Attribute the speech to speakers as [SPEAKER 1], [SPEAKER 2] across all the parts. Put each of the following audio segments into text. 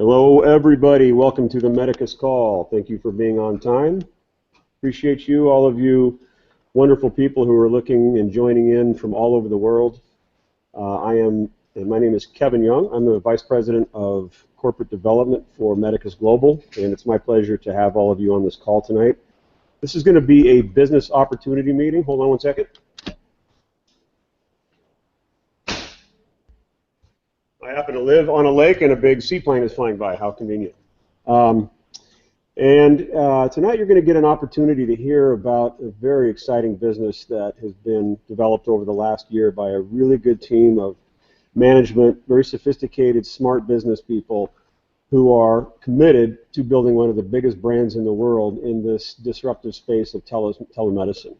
[SPEAKER 1] Hello, everybody. Welcome to the Medicus call. Thank you for being on time. Appreciate you, all of you wonderful people who are looking and joining in from all over the world. My name is Kevin Young. I'm the Vice President of Corporate Development for Medicus Global, and it's my pleasure to have all of you on this call tonight. This is going to be a business opportunity meeting. Hold on one second. I happen to live on a lake and a big seaplane is flying by. How convenient. Tonight you're going to get an opportunity to hear about a very exciting business that has been developed over the last year by a really good team of management, very sophisticated, smart business people who are committed to building one of the biggest brands in the world in this disruptive space of telemedicine.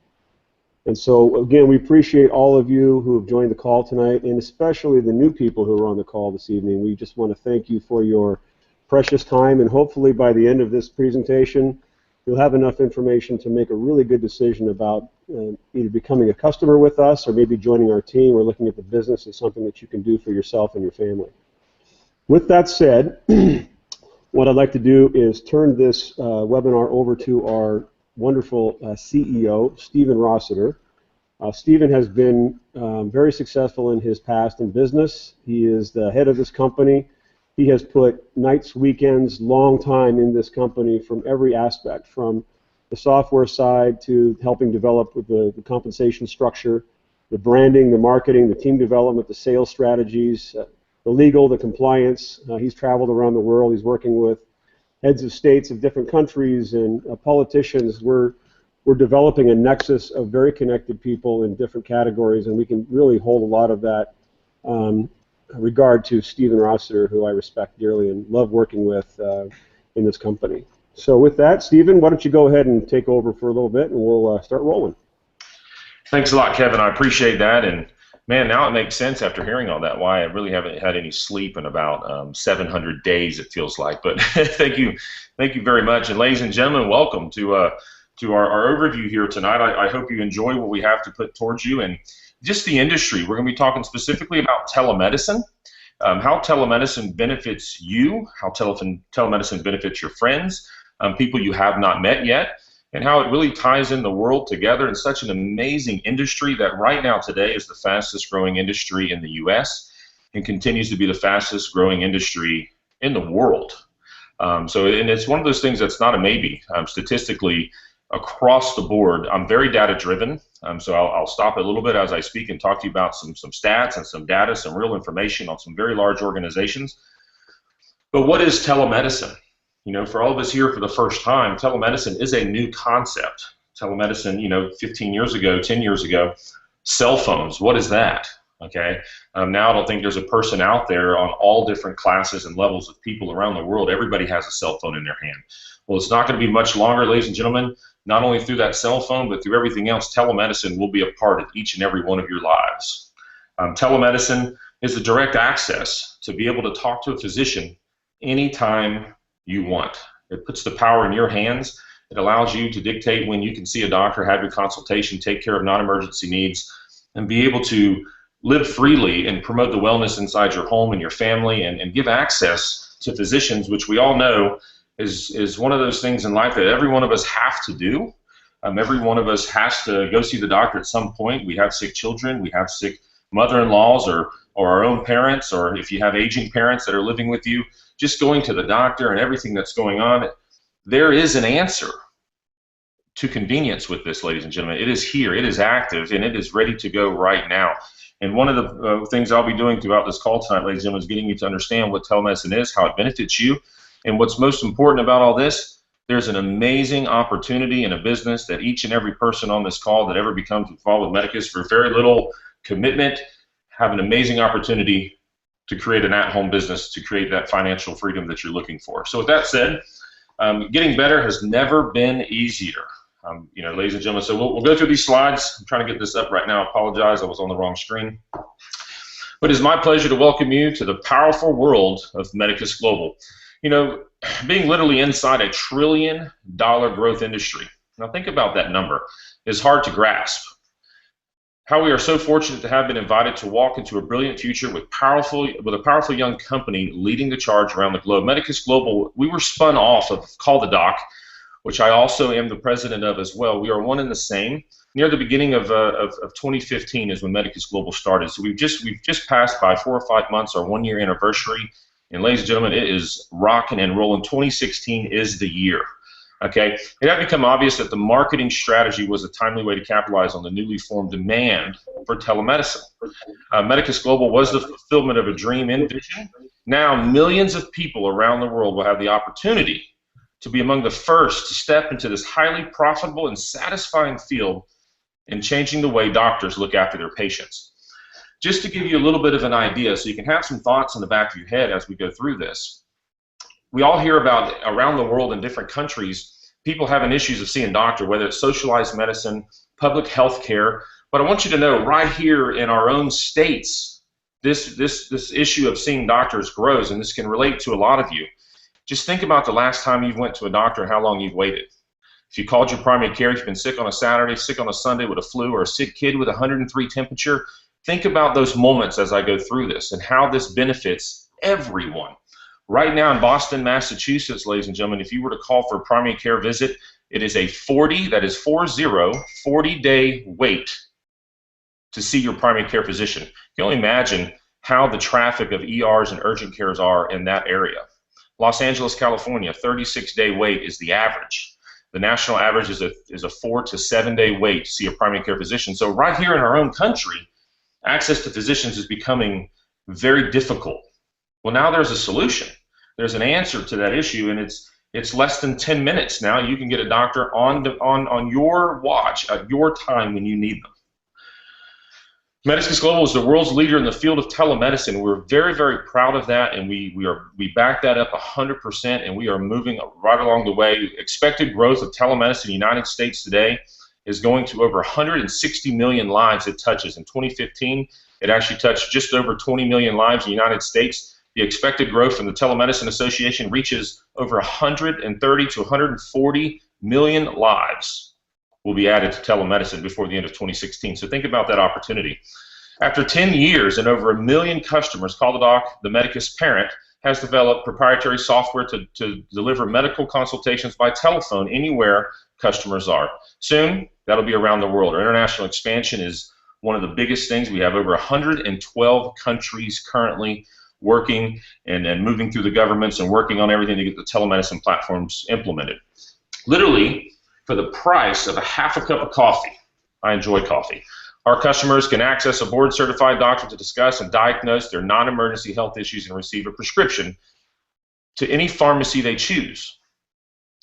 [SPEAKER 1] And so, again, we appreciate all of you who have joined the call tonight, and especially the new people who are on the call this evening. We just want to thank you for your precious time, and hopefully by the end of this presentation, you'll have enough information to make a really good decision about either becoming a customer with us or maybe joining our team or looking at the business as something that you can do for yourself and your family. With that said, what I'd like to do is turn this webinar over to our wonderful CEO, Stephen Rossiter. Stephen has been very successful in his past in business. He is the head of this company. He has put nights, weekends, long time in this company from every aspect, from the software side to helping develop the compensation structure, the branding, the marketing, the team development, the sales strategies, the legal, the compliance. He's traveled around the world. He's working with heads of states of different countries and politicians. We're developing a nexus of very connected people in different categories, and we can really hold a lot of that regard to Stephen Rossiter, who I respect dearly and love working with in this company. So with that, Stephen, why don't you go ahead and take over for a little bit, and we'll start rolling.
[SPEAKER 2] Thanks a lot, Kevin. I appreciate that. And man, now it makes sense after hearing all that why I really haven't had any sleep in about 700 days, it feels like. But thank you very much. And ladies and gentlemen, welcome to our overview here tonight. I hope you enjoy what we have to put towards you and just the industry. We're going to be talking specifically about telemedicine, how telemedicine benefits you, how telemedicine benefits your friends, people you have not met yet, and how it really ties in the world together in such an amazing industry that right now today is the fastest growing industry in the U.S. and continues to be the fastest growing industry in the world. And it's one of those things that's not a maybe. Statistically, across the board, I'm very data driven. So I'll stop a little bit as I speak and talk to you about some stats and some data, some real information on some very large organizations. But what is telemedicine? You know, for all of us here for the first time, telemedicine is a new concept. Telemedicine, 15 years ago, 10 years ago, cell phones, what is that? Okay. Now I don't think there's a person out there on all different classes and levels of people around the world. Everybody has a cell phone in their hand. Well, it's not going to be much longer, ladies and gentlemen. Not only through that cell phone, but through everything else, telemedicine will be a part of each and every one of your lives. Telemedicine is the direct access to be able to talk to a physician anytime you want. It puts the power in your hands. It allows you to dictate when you can see a doctor, have your consultation, take care of non-emergency needs, and be able to live freely and promote the wellness inside your home and your family and give access to physicians, which we all know is one of those things in life that every one of us have to do. Every one of us has to go see the doctor at some point. We have sick children, we have sick mother-in-laws or our own parents, or if you have aging parents that are living with you, just going to the doctor and everything that's going on. There is an answer to convenience with this, ladies and gentlemen. It is here, it is active, and it is ready to go right now. And one of the things I'll be doing throughout this call tonight, ladies and gentlemen, is getting you to understand what telemedicine is, how it benefits you. And what's most important about all this, there's an amazing opportunity in a business that each and every person on this call that ever becomes involved with Medicus for very little commitment have an amazing opportunity to create an at-home business, to create that financial freedom that you're looking for. So with that said, getting better has never been easier. Ladies and gentlemen, so we'll go through these slides. I'm trying to get this up right now. I apologize, I was on the wrong screen. But it's my pleasure to welcome you to the powerful world of Medicus Global. Being literally inside a $1 trillion growth industry. Now think about that number. It's hard to grasp. how we are so fortunate to have been invited to walk into a brilliant future with a powerful young company leading the charge around the globe. Medicus Global, we were spun off of Call the Doc, which I also am the president of as well. We are one and the same. Near the beginning of 2015 is when Medicus Global started. So we've just passed by 4 or 5 months our 1 year anniversary. And ladies and gentlemen, it is rocking and rolling. 2016 is the year. Okay, it had become obvious that the marketing strategy was a timely way to capitalize on the newly formed demand for telemedicine. Medicus Global was the fulfillment of a dream and vision. Now, millions of people around the world will have the opportunity to be among the first to step into this highly profitable and satisfying field in changing the way doctors look after their patients. Just to give you a little bit of an idea, so you can have some thoughts in the back of your head as we go through this. We all hear about around the world in different countries, people having issues of seeing doctor, whether it's socialized medicine, public health care. But I want you to know right here in our own states, this issue of seeing doctors grows, and this can relate to a lot of you. Just think about the last time you went to a doctor and how long you've waited. If you called your primary care, if you've been sick on a Saturday, sick on a Sunday with a flu, or a sick kid with 103 temperature, think about those moments as I go through this and how this benefits everyone. Right now in Boston, Massachusetts, ladies and gentlemen, if you were to call for a primary care visit, it is a 40-day wait to see your primary care physician. You can only imagine how the traffic of ERs and urgent cares are in that area. Los Angeles, California, 36-day wait is the average. The national average is a 4 to 7 day wait to see a primary care physician. So right here in our own country, access to physicians is becoming very difficult. Well, now there's a solution. There's an answer to that issue, and it's less than 10 minutes now. You can get a doctor on your watch at your time when you need them. Medicus Global is the world's leader in the field of telemedicine. We're very, very proud of that, and we back that up 100%, and we are moving right along the way. Expected growth of telemedicine in the United States today is going to over 160 million lives it touches. In 2015, it actually touched just over 20 million lives in the United States. The expected growth from the Telemedicine Association reaches over 130 to 140 million lives will be added to telemedicine before the end of 2016. So think about that opportunity. After 10 years and over 1 million customers, Call the Doc, the Medicus parent, has developed proprietary software to deliver medical consultations by telephone anywhere customers are. Soon, that'll be around the world. Our international expansion is one of the biggest things. We have over 112 countries currently working and moving through the governments and working on everything to get the telemedicine platforms implemented. Literally, for the price of a half a cup of coffee, I enjoy coffee, our customers can access a board-certified doctor to discuss and diagnose their non-emergency health issues and receive a prescription to any pharmacy they choose.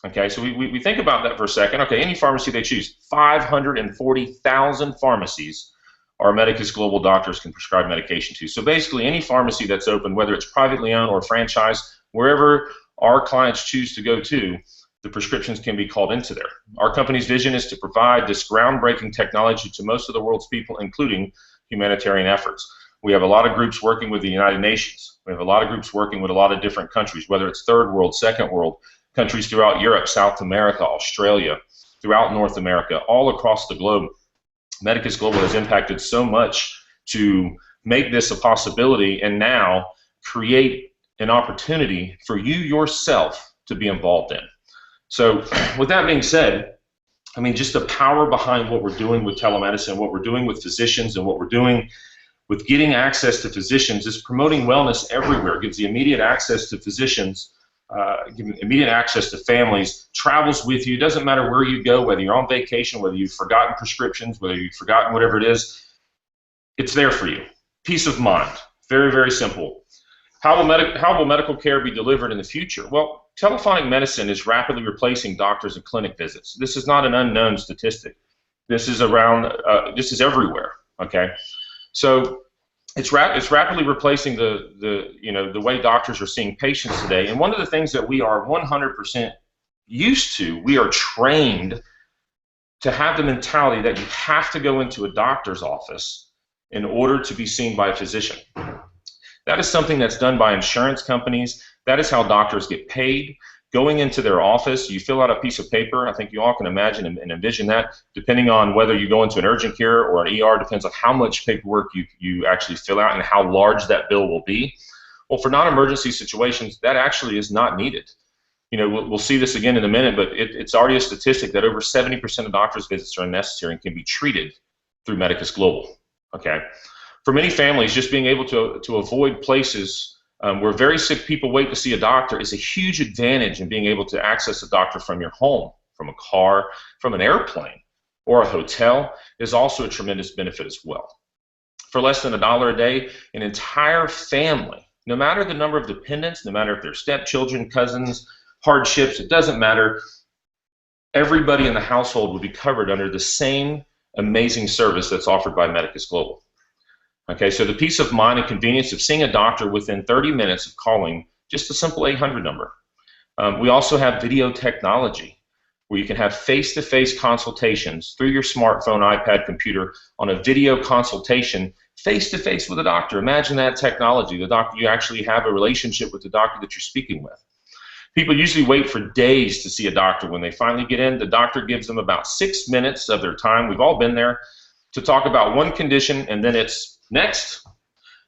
[SPEAKER 2] Okay, so we think about that for a second. Okay, any pharmacy they choose. 540,000 pharmacies our Medicus Global doctors can prescribe medication to. So basically any pharmacy that's open, whether it's privately owned or franchised, wherever our clients choose to go to, the prescriptions can be called into there. Our company's vision is to provide this groundbreaking technology to most of the world's people, including humanitarian efforts. We have a lot of groups working with the United Nations. We have a lot of groups working with a lot of different countries, whether it's third world, second world, countries throughout Europe, South America, Australia, throughout North America, all across the globe. Medicus Global has impacted so much to make this a possibility and now create an opportunity for you yourself to be involved in. So with that being said, I mean, just the power behind what we're doing with telemedicine, what we're doing with physicians, and what we're doing with getting access to physicians is promoting wellness everywhere. It gives the immediate access to physicians, immediate access to families, travels with you. It doesn't matter where you go, whether you're on vacation, whether you've forgotten prescriptions, whether you've forgotten whatever it is, it's there for you. Peace of mind. Very, very simple. How will medical care be delivered in the future? Well, telephonic medicine is rapidly replacing doctors and clinic visits. This is not an unknown statistic. This is this is everywhere. Okay, so it's rapidly replacing the way doctors are seeing patients today. And one of the things that we are 100% used to, we are trained to have the mentality that you have to go into a doctor's office in order to be seen by a physician. That is something that's done by insurance companies. That is how doctors get paid. going into their office, you fill out a piece of paper. I think you all can imagine and envision that, depending on whether you go into an urgent care or an ER, depends on how much paperwork you actually fill out and how large that bill will be. Well, for non-emergency situations, that actually is not needed. You know, we'll see this again in a minute, but it's already a statistic that over 70% of doctor's visits are unnecessary and can be treated through Medicus Global. Okay, for many families, just being able to avoid places where very sick people wait to see a doctor is a huge advantage in being able to access a doctor from your home, from a car, from an airplane, or a hotel is also a tremendous benefit as well. For less than $1 a day, an entire family, no matter the number of dependents, no matter if they're stepchildren, cousins, hardships, it doesn't matter, everybody in the household would be covered under the same amazing service that's offered by Medicus Global. Okay, so the peace of mind and convenience of seeing a doctor within 30 minutes of calling just a simple 800 number. We also have video technology where you can have face-to-face consultations through your smartphone, iPad, computer on a video consultation face-to-face with a doctor. Imagine that technology. The doctor, you actually have a relationship with the doctor that you're speaking with. People usually wait for days to see a doctor. When they finally get in, the doctor gives them about 6 minutes of their time. We've all been there to talk about one condition, and then it's next.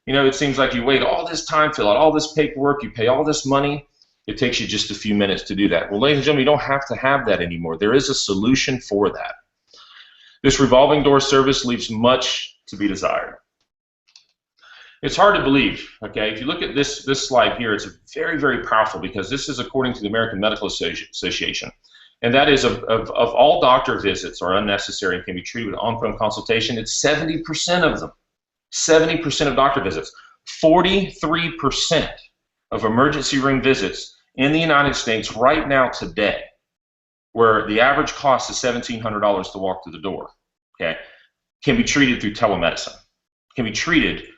[SPEAKER 2] You know, it seems like you wait all this time, fill out all this paperwork, you pay all this money. It takes you just a few minutes to do that. Well, ladies and gentlemen, you don't have to have that anymore. There is a solution for that. This revolving door service leaves much to be desired. It's hard to believe, okay? If you look at this slide here, it's very, very powerful because this is according to the American Medical Association. And that is of all doctor visits are unnecessary and can be treated with on-phone consultation, it's 70% of them. 70% of doctor visits. 43% of emergency room visits in the United States right now today, where the average cost is $1,700 to walk through the door, okay, can be treated through telemedicine, can be treated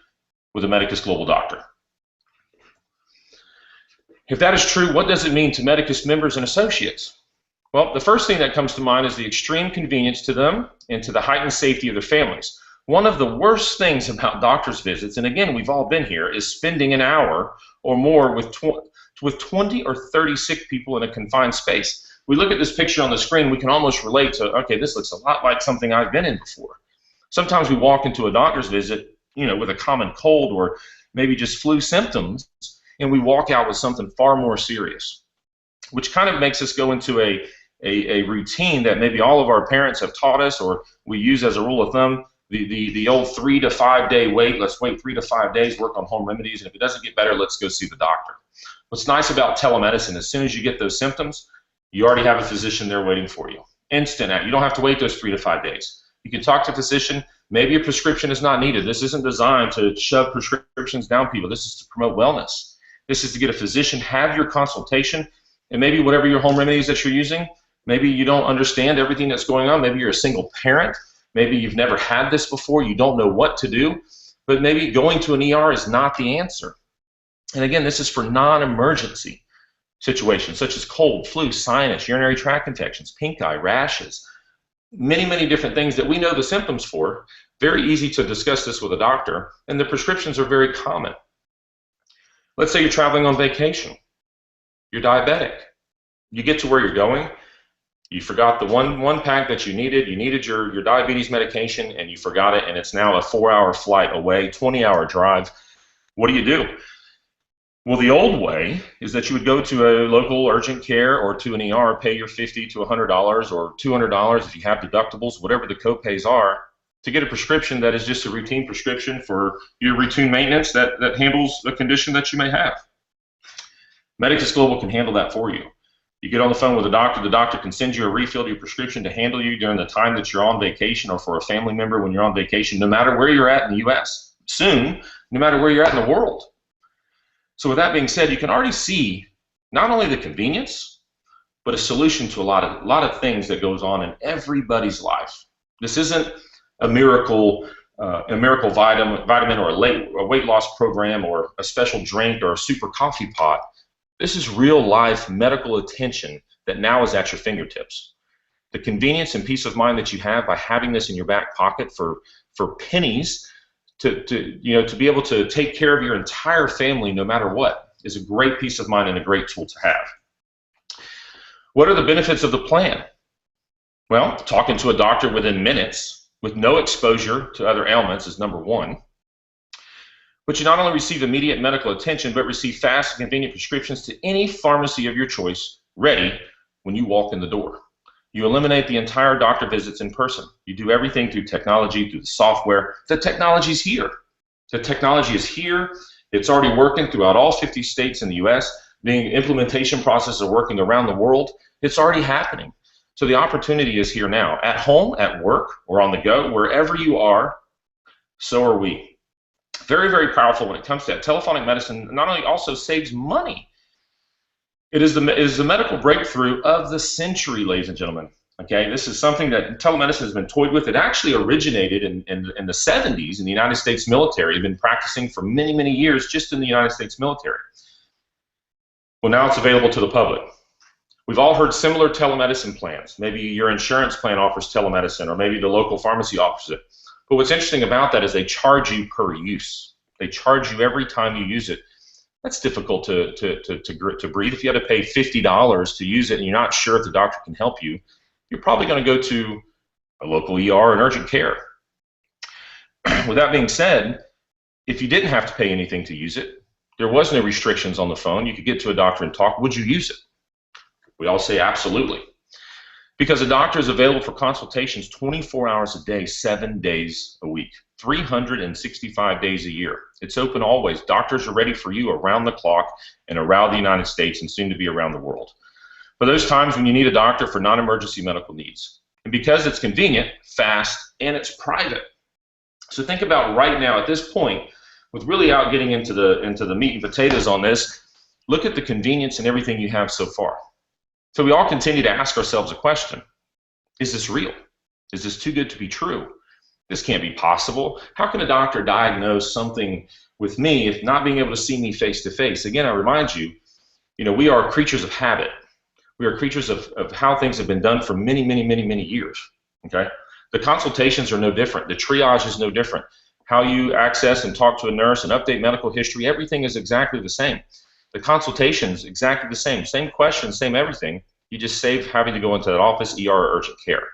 [SPEAKER 2] with a Medicus Global doctor. If that is true, what does it mean to Medicus members and associates? Well, the first thing that comes to mind is the extreme convenience to them and to the heightened safety of their families. One of the worst things about doctor's visits, and again, we've all been here, is spending an hour or more with 20 or 30 sick people in a confined space. We look at this picture on the screen, we can almost relate to, okay, this looks a lot like something I've been in before. Sometimes we walk into a doctor's visit, you know, with a common cold or maybe just flu symptoms, and we walk out with something far more serious, which kind of makes us go into a routine that maybe all of our parents have taught us or we use as a rule of thumb. The old 3 to 5 day wait, let's wait 3 to 5 days, work on home remedies, and if it doesn't get better, let's go see the doctor. What's nice about telemedicine, as soon as you get those symptoms, you already have a physician there waiting for you. Instant, you don't have to wait those 3 to 5 days. You can talk to a physician, maybe a prescription is not needed. This isn't designed to shove prescriptions down people. This is to promote wellness. This is to get a physician, have your consultation, and maybe whatever your home remedies that you're using, maybe you don't understand everything that's going on, maybe you're a single parent, maybe you've never had this before, you don't know what to do, but maybe going to an ER is not the answer. And again, this is for non-emergency situations such as cold, flu, sinus, urinary tract infections, pink eye, rashes, many, many different things that we know the symptoms for. Very easy to discuss this with a doctor, and the prescriptions are very common. Let's say you're traveling on vacation. You're diabetic. You get to where you're going. You forgot the one pack that you needed. You needed your diabetes medication, and you forgot it, and it's now a 4-hour flight away, 20-hour drive. What do? Well, the old way is that you would go to a local urgent care or to an ER, pay your $50 to $100 or $200 if you have deductibles, whatever the copays are, to get a prescription that is just a routine prescription for your routine maintenance that handles a condition that you may have. Medicus Global can handle that for you. You get on the phone with the doctor can send you a refill of your prescription to handle you during the time that you're on vacation or for a family member when you're on vacation, no matter where you're at in the U.S. Soon, no matter where you're at in the world. So with that being said, you can already see not only the convenience, but a solution to a lot of things that goes on in everybody's life. This isn't a miracle vitamin or a weight loss program or a special drink or a super coffee pot. This is real life medical attention that now is at your fingertips. The convenience and peace of mind that you have by having this in your back pocket for pennies to be able to take care of your entire family no matter what is a great peace of mind and a great tool to have. What are the benefits of the plan? Well, talking to a doctor within minutes with no exposure to other ailments is number one. But you not only receive immediate medical attention, but receive fast and convenient prescriptions to any pharmacy of your choice ready when you walk in the door. You eliminate the entire doctor visits in person. You do everything through technology, through the software. The technology is here. The technology is here. It's already working throughout all 50 states in the U.S. The implementation processes are working around the world. It's already happening. So the opportunity is here now. At home, at work, or on the go, wherever you are, so are we. Very, very powerful when it comes to that. Telephonic medicine not only also saves money, it is the medical breakthrough of the century, ladies and gentlemen. Okay, this is something that telemedicine has been toyed with. It actually originated in the 70s in the United States military. It's been practicing for many, many years just in the United States military. Well, now it's available to the public. We've all heard similar telemedicine plans. Maybe your insurance plan offers telemedicine, or maybe the local pharmacy offers it. But what's interesting about that is they charge you per use. They charge you every time you use it. That's difficult to breathe. If you had to pay $50 to use it and you're not sure if the doctor can help you, you're probably going to go to a local ER and urgent care. With that being said, if you didn't have to pay anything to use it, there was no restrictions on the phone, you could get to a doctor and talk, would you use it? We all say absolutely. Because a doctor is available for consultations 24 hours a day, 7 days a week, 365 days a year. It's open always. Doctors are ready for you around the clock and around the United States and soon to be around the world. For those times when you need a doctor for non-emergency medical needs. And because it's convenient, fast, and it's private. So think about right now at this point, with really out getting into the meat and potatoes on this, look at the convenience and everything you have so far. So we all continue to ask ourselves a question. Is this real? Is this too good to be true? This can't be possible. How can a doctor diagnose something with me if not being able to see me face to face? Again, I remind you, we are creatures of habit. We are creatures of how things have been done for many, many, many, many years. Okay? The consultations are no different. The triage is no different. How you access and talk to a nurse and update medical history, everything is exactly the same. The consultations, exactly the same. Same questions, same everything. You just save having to go into that office, ER, or urgent care.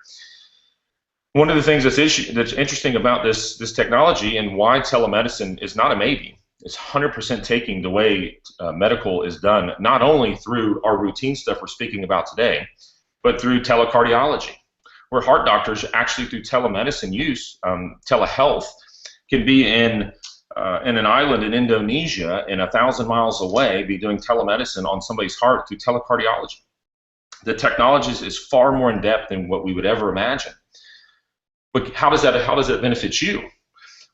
[SPEAKER 2] One of the things that's interesting about this technology and why telemedicine is not a maybe, it's 100% taking the way medical is done, not only through our routine stuff we're speaking about today, but through telecardiology, where heart doctors actually through telemedicine use, telehealth, can be in an island in Indonesia and 1,000 miles away be doing telemedicine on somebody's heart through telecardiology. The technology is far more in depth than what we would ever imagine. But how does that benefit you?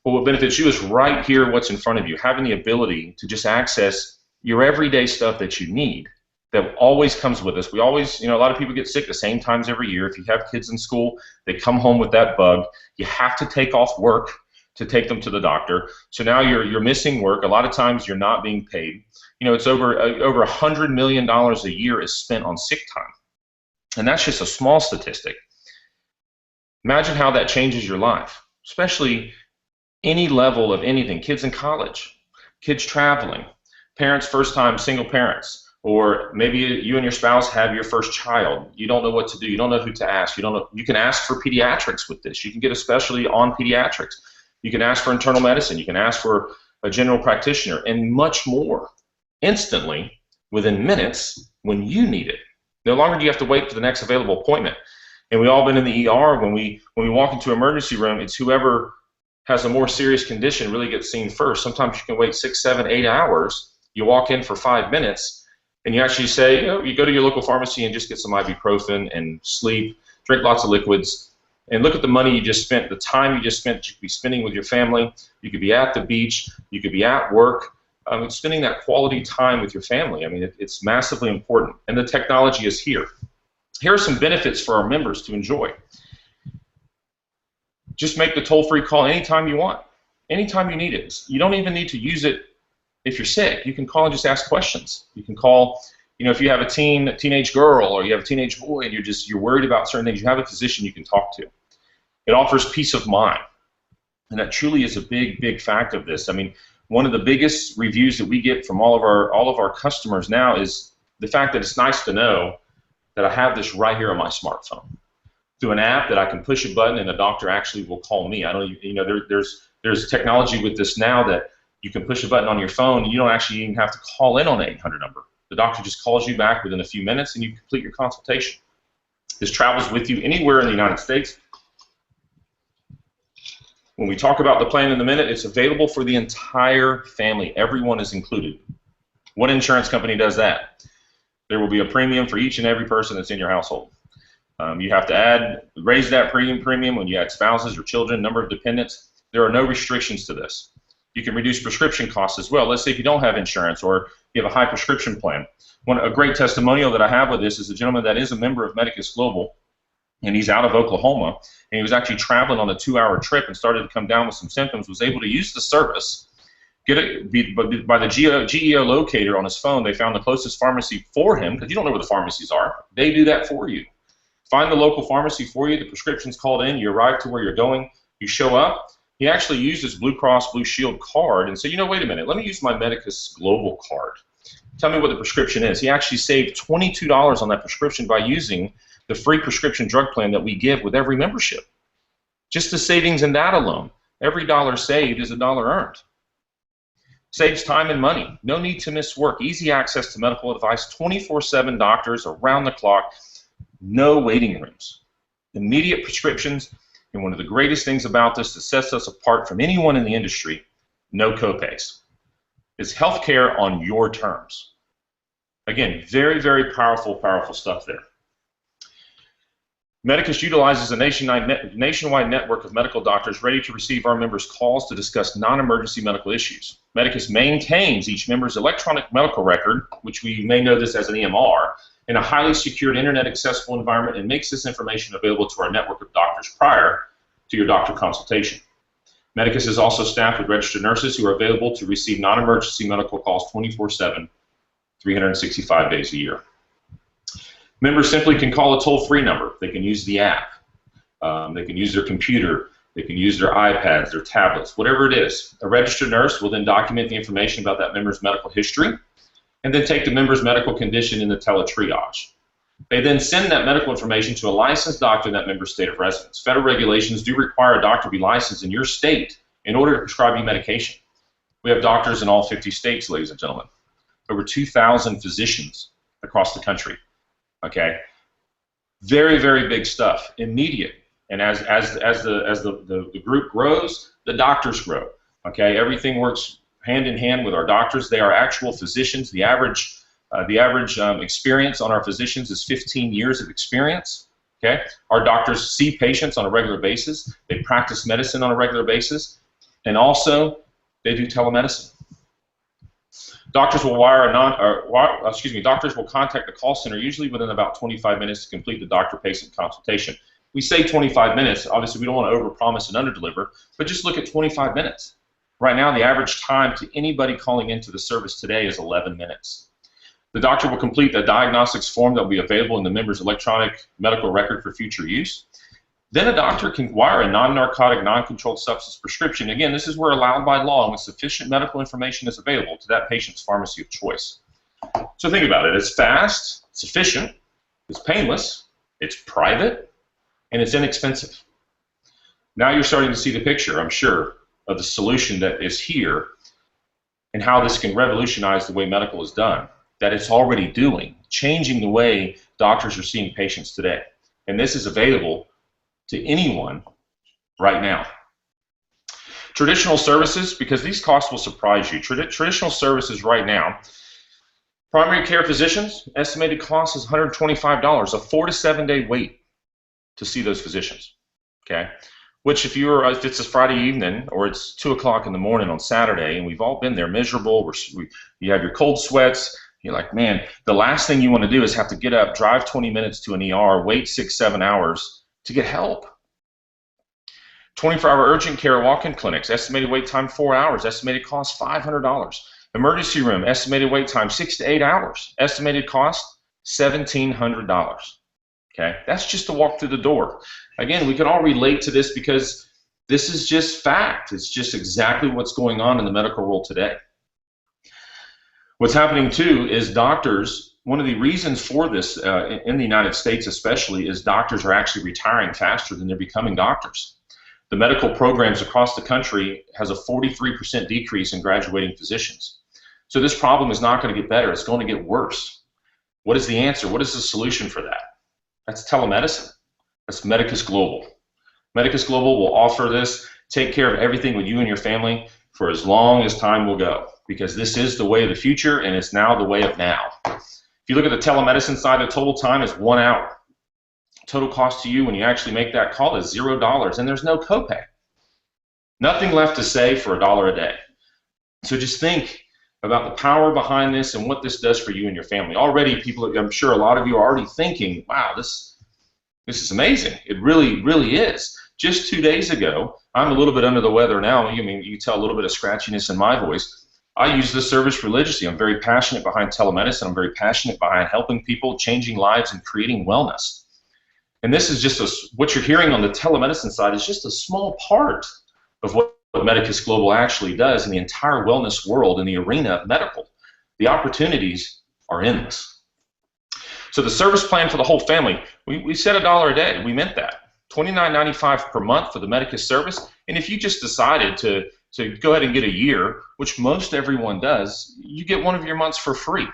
[SPEAKER 2] Well, what benefits you is right here, what's in front of you, having the ability to just access your everyday stuff that you need that always comes with us. We always, a lot of people get sick the same times every year. If you have kids in school, they come home with that bug. You have to take off work to take them to the doctor. So now you're missing work. A lot of times you're not being paid. It's over $100 million a year is spent on sick time. And that's just a small statistic. Imagine how that changes your life, especially any level of anything. Kids in college, kids traveling, parents, first-time single parents, or maybe you and your spouse have your first child. You don't know what to do. You don't know who to ask. You can ask for pediatrics with this. You can get a specialty on pediatrics. You can ask for internal medicine. You can ask for a general practitioner and much more instantly within minutes when you need it. No longer do you have to wait for the next available appointment. And we've all been in the ER when we walk into an emergency room, it's whoever has a more serious condition really gets seen first. Sometimes you can wait 6, 7, 8 hours. You walk in for 5 minutes and you actually say, you go to your local pharmacy and just get some ibuprofen and sleep, drink lots of liquids. And look at the money you just spent, the time you just spent. You could be spending with your family. You could be at the beach. You could be at work. Spending that quality time with your family. I mean, it's massively important. And the technology is here. Here are some benefits for our members to enjoy. Just make the toll-free call anytime you want, anytime you need it. You don't even need to use it if you're sick. You can call and just ask questions. You can call. If you have a teenage girl or you have a teenage boy and you're worried about certain things, you have a physician you can talk to. It offers peace of mind, and that truly is a big, big fact of this. I mean, one of the biggest reviews that we get from all of our customers now is the fact that it's nice to know that I have this right here on my smartphone through an app that I can push a button and the doctor actually will call me. I don't, you know, there's technology with this now that you can push a button on your phone and you don't actually even have to call in on the 800 number. The doctor just calls you back within a few minutes and you complete your consultation. This travels with you anywhere in the United States. When we talk about the plan in a minute, it's available for the entire family. Everyone is included. What insurance company does that? There will be a premium for each and every person that's in your household. You have to raise that premium when you add spouses or children, number of dependents. There are no restrictions to this. You can reduce prescription costs as well. Let's say if you don't have insurance or you have a high prescription plan. A great testimonial that I have with this is a gentleman that is a member of Medicus Global, and he's out of Oklahoma, and he was actually traveling on a 2-hour trip and started to come down with some symptoms, was able to use the service, by the GEO locator on his phone. They found the closest pharmacy for him, because you don't know where the pharmacies are. They do that for you. Find the local pharmacy for you, the prescription's called in, you arrive to where you're going, you show up. He actually used his Blue Cross Blue Shield card and said, you know, wait a minute, let me use my Medicus Global card. Tell me what the prescription is. He actually saved $22 on that prescription by using the free prescription drug plan that we give with every membership. Just the savings in that alone. Every dollar saved is a dollar earned. Saves time and money. No need to miss work. Easy access to medical advice. 24/7 doctors around the clock. No waiting rooms. Immediate prescriptions. And one of the greatest things about this that sets us apart from anyone in the industry, no copays. It's healthcare on your terms. Again, very, very powerful stuff there. Medicus utilizes a nationwide network of medical doctors ready to receive our members' calls to discuss non-emergency medical issues. Medicus maintains each member's electronic medical record, which we may know this as an EMR, in a highly secured internet-accessible environment and makes this information available to our network of doctors prior to your doctor consultation. Medicus is also staffed with registered nurses who are available to receive non-emergency medical calls 24/7, 365 days a year. Members simply can call a toll-free number. They can use the app. They can use their computer. They can use their iPads, their tablets, whatever it is. A registered nurse will then document the information about that member's medical history and then take the member's medical condition in the teletriage. They then send that medical information to a licensed doctor in that member's state of residence. Federal regulations do require a doctor to be licensed in your state in order to prescribe you medication. We have doctors in all 50 states, ladies and gentlemen. Over 2,000 physicians across the country. Okay, very, very big stuff. Immediate, and as the group grows, the doctors grow. Okay, everything works hand in hand with our doctors. They are actual physicians. The average experience on our physicians is 15 years of experience. Okay, our doctors see patients on a regular basis. They practice medicine on a regular basis, and also they do telemedicine. Doctors will doctors will contact the call center usually within about 25 minutes to complete the doctor-patient consultation. We say 25 minutes. Obviously, we don't want to overpromise and underdeliver, but just look at 25 minutes. Right now, the average time to anybody calling into the service today is 11 minutes. The doctor will complete a diagnostics form that will be available in the member's electronic medical record for future use. Then a doctor can wire a non-narcotic, non-controlled substance prescription. Again, this is where allowed by law when sufficient medical information is available to that patient's pharmacy of choice. So think about it. It's fast, it's efficient, it's painless, it's private, and it's inexpensive. Now you're starting to see the picture, I'm sure, of the solution that is here and how this can revolutionize the way medical is done, that it's already doing, changing the way doctors are seeing patients today. And this is available to anyone right now. Traditional services, because these costs will surprise you. Traditional services right now, primary care physicians, estimated cost is $125, a 4 to 7 day wait to see those physicians. Okay, which if it's a Friday evening or it's 2 o'clock in the morning on Saturday, and we've all been there, miserable. You have your cold sweats. You're like, man, the last thing you want to do is have to get up, drive 20 minutes to an ER, wait 6-7 hours to get help. 24-hour urgent care walk-in clinics, estimated wait time 4 hours, estimated cost $500. Emergency room, estimated wait time 6 to 8 hours, estimated cost $1,700. Okay, that's just to walk through the door. Again, we can all relate to this because this is just fact. It's just exactly what's going on in the medical world today. What's happening too is doctors one of the reasons for this in the United States especially is doctors are actually retiring faster than they're becoming doctors. The medical programs across the country has a 43% decrease in graduating physicians. So this problem is not going to get better, it's going to get worse. What is the answer? What is the solution for that? That's telemedicine. That's Medicus Global. Medicus Global will offer this, take care of everything with you and your family for as long as time will go, because this is the way of the future and it's now the way of now. If you look at the telemedicine side, the total time is 1 hour. Total cost to you when you actually make that call is $0, and there's no copay. Nothing left to say for $1 a day. So just think about the power behind this and what this does for you and your family. Already, people, I'm sure a lot of you are already thinking, wow, this is amazing. It really, really is. Just 2 days ago, I'm a little bit under the weather now. I mean, you tell a little bit of scratchiness in my voice. I use this service religiously. I'm very passionate behind telemedicine. I'm very passionate behind helping people, changing lives, and creating wellness. And this is just what you're hearing on the telemedicine side is just a small part of what Medicus Global actually does in the entire wellness world in the arena of medical. The opportunities are endless. So the service plan for the whole family, we said $1 a day. We meant that. $29.95 per month for the Medicus service. And if you just decided to go ahead and get a year, which most everyone does, you get one of your months for free.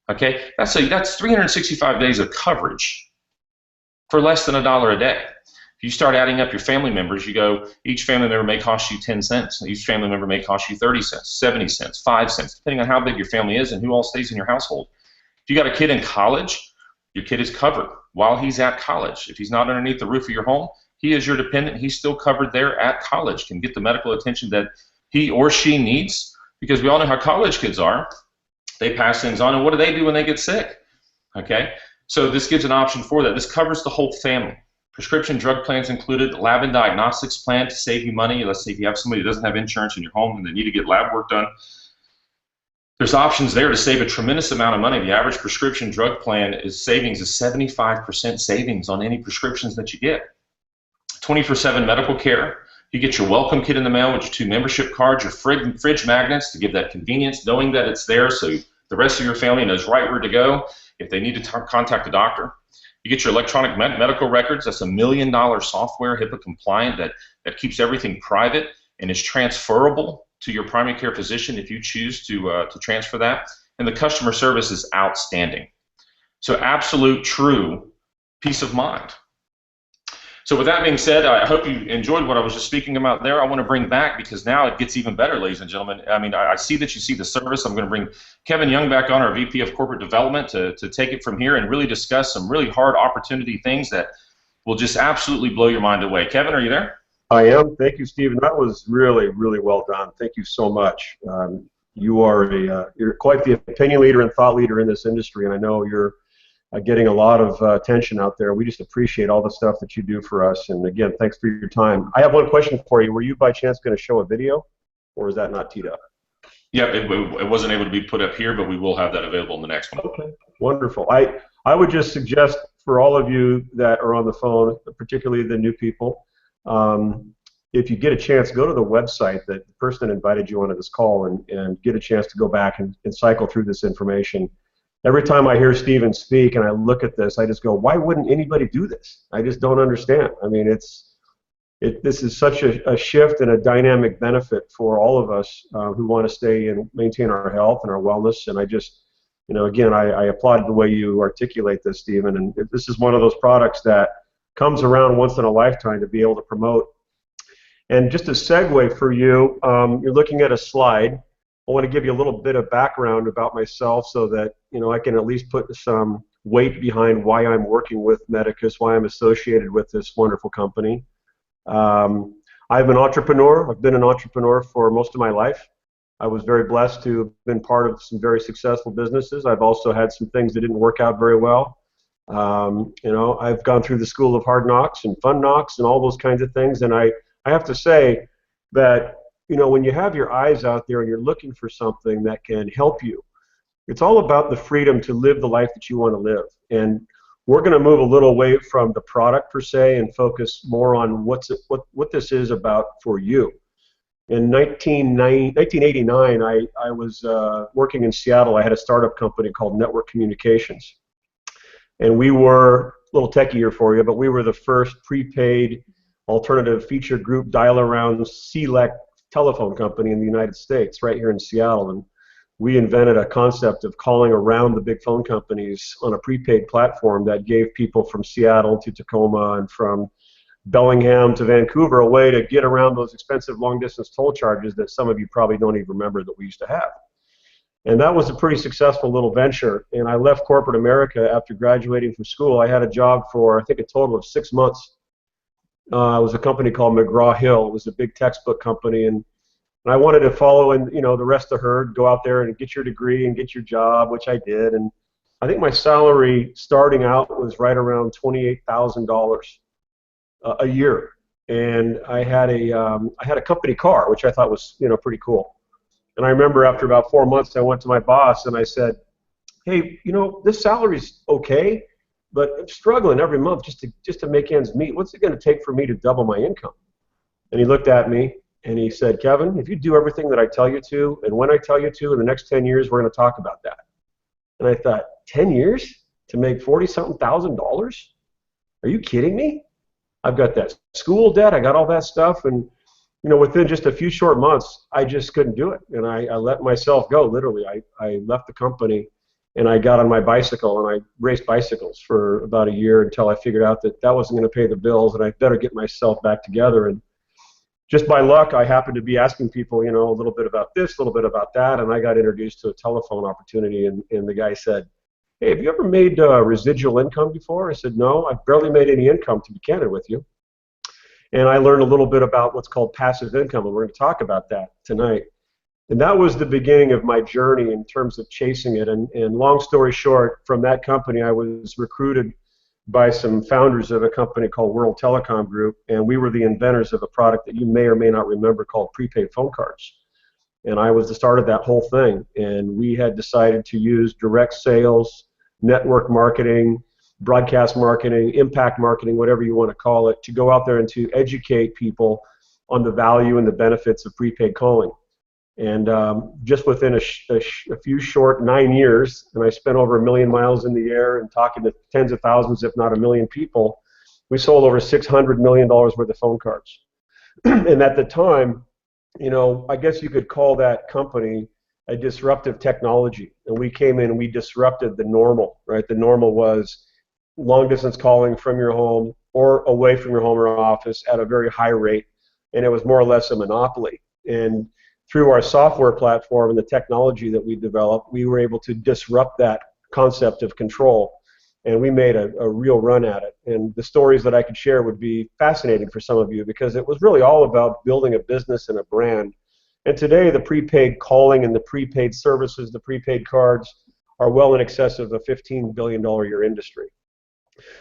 [SPEAKER 2] Okay, that's 365 days of coverage for less than $1 a day. If you start adding up your family members, you go, each family member may cost you 10 cents. Each family member may cost you 30 cents, 70 cents, 5 cents, depending on how big your family is and who all stays in your household. If you got a kid in college, your kid is covered while he's at college. If he's not underneath the roof of your home, he is your dependent. He's still covered there at college, can get the medical attention that he or she needs, because we all know how college kids are. They pass things on, and what do they do when they get sick? Okay, so this gives an option for that. This covers the whole family. Prescription drug plans included, lab and diagnostics plan to save you money. Let's say if you have somebody who doesn't have insurance in your home and they need to get lab work done. There's options there to save a tremendous amount of money. The average prescription drug plan is 75% savings on any prescriptions that you get. 24/7 medical care. You get your welcome kit in the mail with your 2 membership cards, your fridge magnets to give that convenience, knowing that it's there so the rest of your family knows right where to go if they need to contact a doctor. You get your electronic medical records. That's $1 million software, HIPAA compliant, that keeps everything private and is transferable to your primary care physician if you choose to transfer that. And the customer service is outstanding. So absolute, true peace of mind. So with that being said, I hope you enjoyed what I was just speaking about there. I want to bring back, because now it gets even better, ladies and gentlemen. I mean, I see that you see the service. I'm going to bring Kevin Young back on, our VP of Corporate Development, to take it from here and really discuss some really hard opportunity things that will just absolutely blow your mind away. Kevin, are you there?
[SPEAKER 1] I am. Thank you, Stephen. That was really, really well done. Thank you so much. You're quite the opinion leader and thought leader in this industry, and I know you're getting a lot of attention out there. We just appreciate all the stuff that you do for us. And again, thanks for your time. I have one question for you. Were you by chance going to show a video, or is that not teed up?
[SPEAKER 2] Yeah, it wasn't able to be put up here, but we will have that available in the next one.
[SPEAKER 1] Okay, wonderful. I would just suggest for all of you that are on the phone, particularly the new people, if you get a chance, go to the website that the person that invited you onto this call and get a chance to go back and cycle through this information. Every time I hear Stephen speak and I look at this, I just go, why wouldn't anybody do this? I just don't understand. I mean, this is such a shift and a dynamic benefit for all of us who want to stay and maintain our health and our wellness. And I just, again, I applaud the way you articulate this, Stephen. And this is one of those products that comes around once in a lifetime to be able to promote. And just a segue for you, you're looking at a slide. I want to give you a little bit of background about myself so that I can at least put some weight behind why I'm working with Medicus, why I'm associated with this wonderful company. I'm an entrepreneur. I've been an entrepreneur for most of my life. I was very blessed to have been part of some very successful businesses. I've also had some things that didn't work out very well. I've gone through the school of hard knocks and fun knocks and all those kinds of things. And I have to say that when you have your eyes out there and you're looking for something that can help you, it's all about the freedom to live the life that you want to live. And we're going to move a little away from the product per se and focus more on what this is about for you. In 1989, I was working in Seattle. I had a startup company called Network Communications. And we were, a little techier for you, but we were the first prepaid alternative feature group dial-around CLEC telephone company in the United States, right here in Seattle. And we invented a concept of calling around the big phone companies on a prepaid platform that gave people from Seattle to Tacoma and from Bellingham to Vancouver a way to get around those expensive long-distance toll charges that some of you probably don't even remember that we used to have. And that was a pretty successful little venture. And I left corporate America after graduating from school. I had a job for, I think, a total of 6 months. It was a company called McGraw-Hill. It was a big textbook company. And I wanted to follow in, the rest of the herd, go out there and get your degree and get your job, which I did. And I think my salary starting out was right around $28,000 a year. And I had a company car, which I thought was, pretty cool. And I remember after about 4 months, I went to my boss and I said, hey, this salary's okay, but I'm struggling every month just to make ends meet. What's it going to take for me to double my income? And he looked at me and he said, Kevin, if you do everything that I tell you to, and when I tell you to, in the next 10 years, we're going to talk about that. And I thought, 10 years to make $40-something thousand? Are you kidding me? I've got that school debt, I got all that stuff, and within just a few short months, I just couldn't do it, and I let myself go, literally. I left the company, and I got on my bicycle, and I raced bicycles for about a year until I figured out that wasn't going to pay the bills, and I better get myself back together. And just by luck, I happened to be asking people, a little bit about this, a little bit about that, and I got introduced to a telephone opportunity, and the guy said, hey, have you ever made residual income before? I said, no, I've barely made any income, to be candid with you. And I learned a little bit about what's called passive income, and we're going to talk about that tonight. And that was the beginning of my journey in terms of chasing it. And long story short, from that company, I was recruited by some founders of a company called World Telecom Group, and we were the inventors of a product that you may or may not remember called prepaid phone cards. And I was the start of that whole thing. And we had decided to use direct sales, network marketing, broadcast marketing, impact marketing, whatever you want to call it, to go out there and to educate people on the value and the benefits of prepaid calling. And just within a few short 9 years, and I spent over 1 million miles in the air and talking to tens of thousands, if not 1 million people, we sold over $600 million worth of phone cards. And at the time, I guess you could call that company a disruptive technology. And we came in and we disrupted the normal, right? The normal was long distance calling from your home or away from your home or office at a very high rate, and it was more or less a monopoly. And through our software platform and the technology that we developed, we were able to disrupt that concept of control, and we made a real run at it. And the stories that I could share would be fascinating for some of you, because it was really all about building a business and a brand. And today, the prepaid calling and the prepaid services, the prepaid cards, are well in excess of a $15 billion a year industry.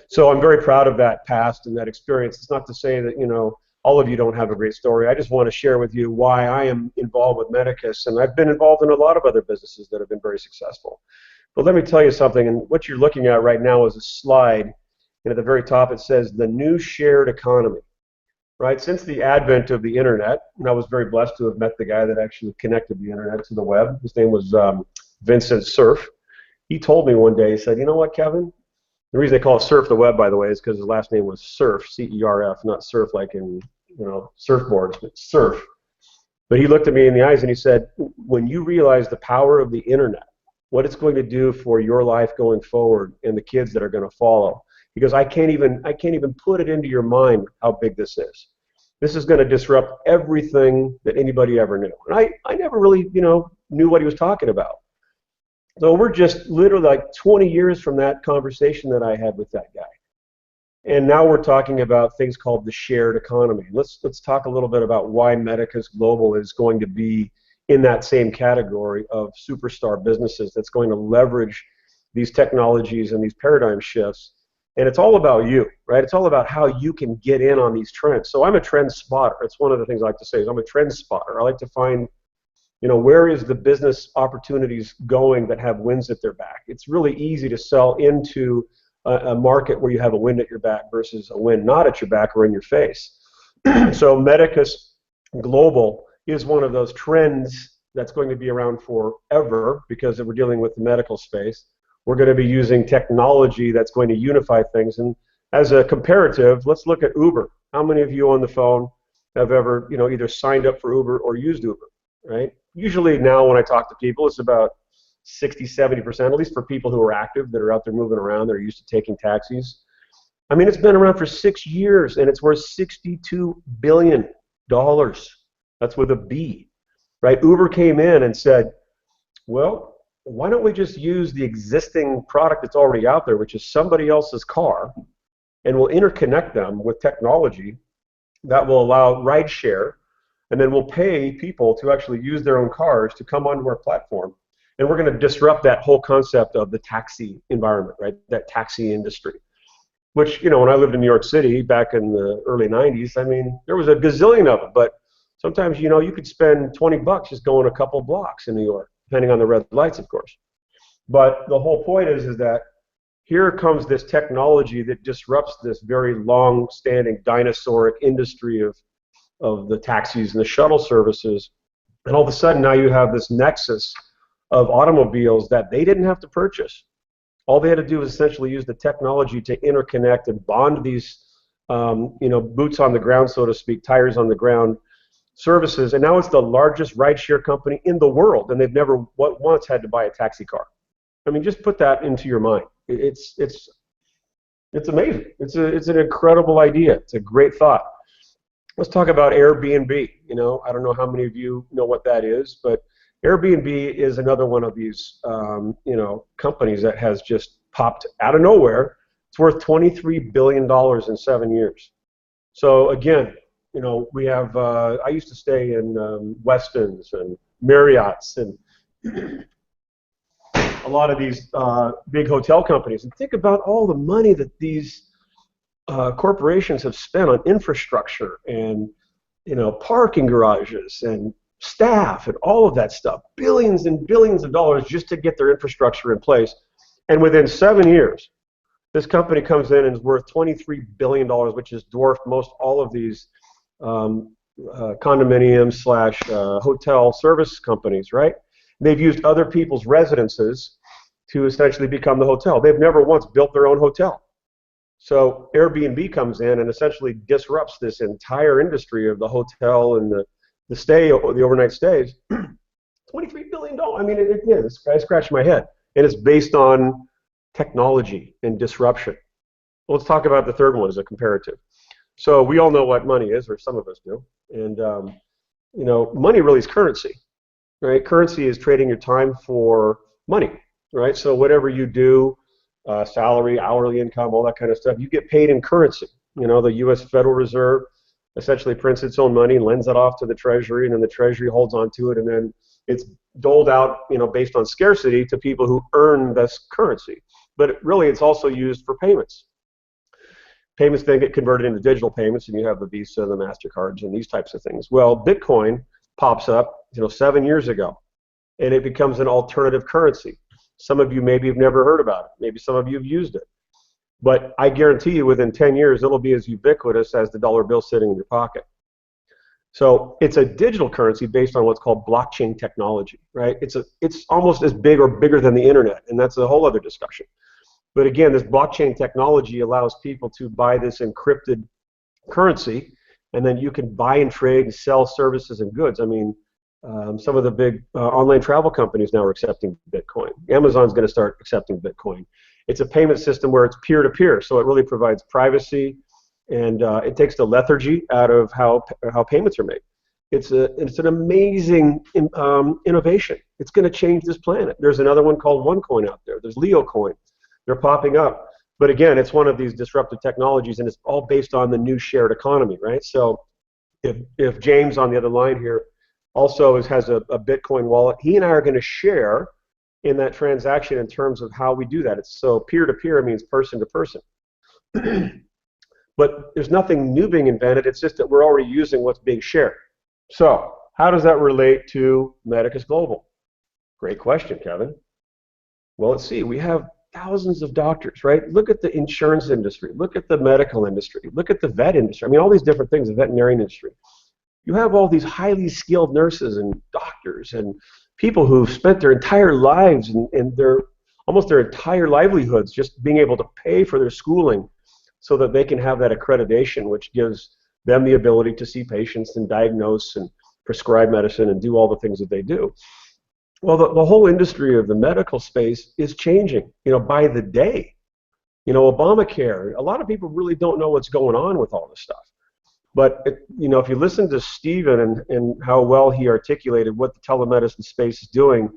[SPEAKER 1] So I'm very proud of that past and that experience. It's not to say that, all of you don't have a great story. I just want to share with you why I am involved with Medicus, and I've been involved in a lot of other businesses that have been very successful. But let me tell you something, and what you're looking at right now is a slide, and at the very top it says the new shared economy. Right? Since the advent of the internet, and I was very blessed to have met the guy that actually connected the internet to the web. His name was Vincent Cerf. He told me one day, he said, you know what, Kevin? The reason they call it Surf the Web, by the way, is because his last name was Cerf, C-E-R-F, not surf like in surfboards, but Cerf. But he looked at me in the eyes and he said, when you realize the power of the internet, what it's going to do for your life going forward and the kids that are going to follow, because I can't even put it into your mind how big this is. This is going to disrupt everything that anybody ever knew. And I never really, knew what he was talking about. So we're just literally like 20 years from that conversation that I had with that guy. And now we're talking about things called the shared economy. Let's talk a little bit about why Medicus Global is going to be in that same category of superstar businesses that's going to leverage these technologies and these paradigm shifts. And it's all about you, right? It's all about how you can get in on these trends. So I'm a trend spotter. It's one of the things I like to say is I'm a trend spotter. I like to find, where is the business opportunities going that have winds at their back. It's really easy to sell into a market where you have a wind at your back versus a wind not at your back or in your face. So Medicus Global is one of those trends that's going to be around forever because we're dealing with the medical space. We're going to be using technology that's going to unify things. And as a comparative, let's look at Uber. How many of you on the phone have ever, either signed up for Uber or used Uber, right? Usually now when I talk to people, it's about 60, 70%, at least for people who are active, that are out there moving around, that are used to taking taxis. I mean, it's been around for 6 years, and it's worth $62 billion. That's with a B, right? Uber came in and said, well, why don't we just use the existing product that's already out there, which is somebody else's car, and we'll interconnect them with technology that will allow ride share, and then we'll pay people to actually use their own cars to come onto our platform. And we're going to disrupt that whole concept of the taxi environment, right? That taxi industry. Which, when I lived in New York City back in the early 90s, I mean, there was a gazillion of them. But sometimes, you could spend $20 just going a couple blocks in New York, depending on the red lights, of course. But the whole point is that here comes this technology that disrupts this very long-standing dinosauric industry of the taxis and the shuttle services. And all of a sudden, now you have this nexus of automobiles that they didn't have to purchase. All they had to do was essentially use the technology to interconnect and bond these, boots on the ground, so to speak, tires on the ground services. And now it's the largest rideshare company in the world, and they've never once had to buy a taxi car. I mean, just put that into your mind. It's amazing. It's an incredible idea. It's a great thought. Let's talk about Airbnb. I don't know how many of you know what that is, but Airbnb is another one of these, companies that has just popped out of nowhere. It's worth $23 billion in 7 years. So again, we have, I used to stay in Westons and Marriott's and a lot of these big hotel companies. And think about all the money that these corporations have spent on infrastructure and, parking garages and staff and all of that stuff, billions and billions of dollars just to get their infrastructure in place. And within 7 years, this company comes in and is worth $23 billion, which has dwarfed most all of these condominium slash hotel service companies, right? They've used other people's residences to essentially become the hotel. They've never once built their own hotel. So Airbnb comes in and essentially disrupts this entire industry of the hotel and the overnight stays. $23 billion. I mean, I scratched my head. And it's based on technology and disruption. Well, let's talk about the third one as a comparative. So we all know what money is, or some of us do. And, money really is currency, right? Currency is trading your time for money, right? So whatever you do, salary, hourly income, all that kind of stuff, you get paid in currency. The U.S. Federal Reserve essentially prints its own money and lends it off to the Treasury, and then the Treasury holds on to it, and then it's doled out, based on scarcity to people who earn this currency. But really, it's also used for payments. Payments then get converted into digital payments, and you have the Visa, the MasterCards, and these types of things. Well, Bitcoin pops up, 7 years ago, and it becomes an alternative currency. Some of you maybe have never heard about it. Maybe some of you have used it. But I guarantee you within 10 years, it'll be as ubiquitous as the dollar bill sitting in your pocket. So it's a digital currency based on what's called blockchain technology, right? It's almost as big or bigger than the internet, and that's a whole other discussion. But again, this blockchain technology allows people to buy this encrypted currency, and then you can buy and trade and sell services and goods. I mean, some of the big online travel companies now are accepting Bitcoin. Amazon's going to start accepting Bitcoin. It's a payment system where it's peer-to-peer, so it really provides privacy, and it takes the lethargy out of how payments are made. It's an amazing innovation. It's going to change this planet. There's another one called OneCoin out there. There's LeoCoin. They're popping up. But again, it's one of these disruptive technologies, and it's all based on the new shared economy, right? So if James on the other line here also has a Bitcoin wallet, he and I are going to share in that transaction in terms of how we do that. It's so peer-to-peer means person to person. But there's nothing new being invented. It's just that we're already using what's being shared. So how does that relate to Medicus Global? Great question, Kevin. Well, let's see. We have thousands of doctors, right? Look at the insurance industry. Look at the medical industry. Look at the vet industry. I mean, all these different things, the veterinarian industry. You have all these highly skilled nurses and doctors and people who've spent their entire lives and almost their entire livelihoods just being able to pay for their schooling so that they can have that accreditation, which gives them the ability to see patients and diagnose and prescribe medicine and do all the things that they do. Well, the whole industry of the medical space is changing, by the day. Obamacare, a lot of people really don't know what's going on with all this stuff. But, if you listen to Stephen and how well he articulated what the telemedicine space is doing,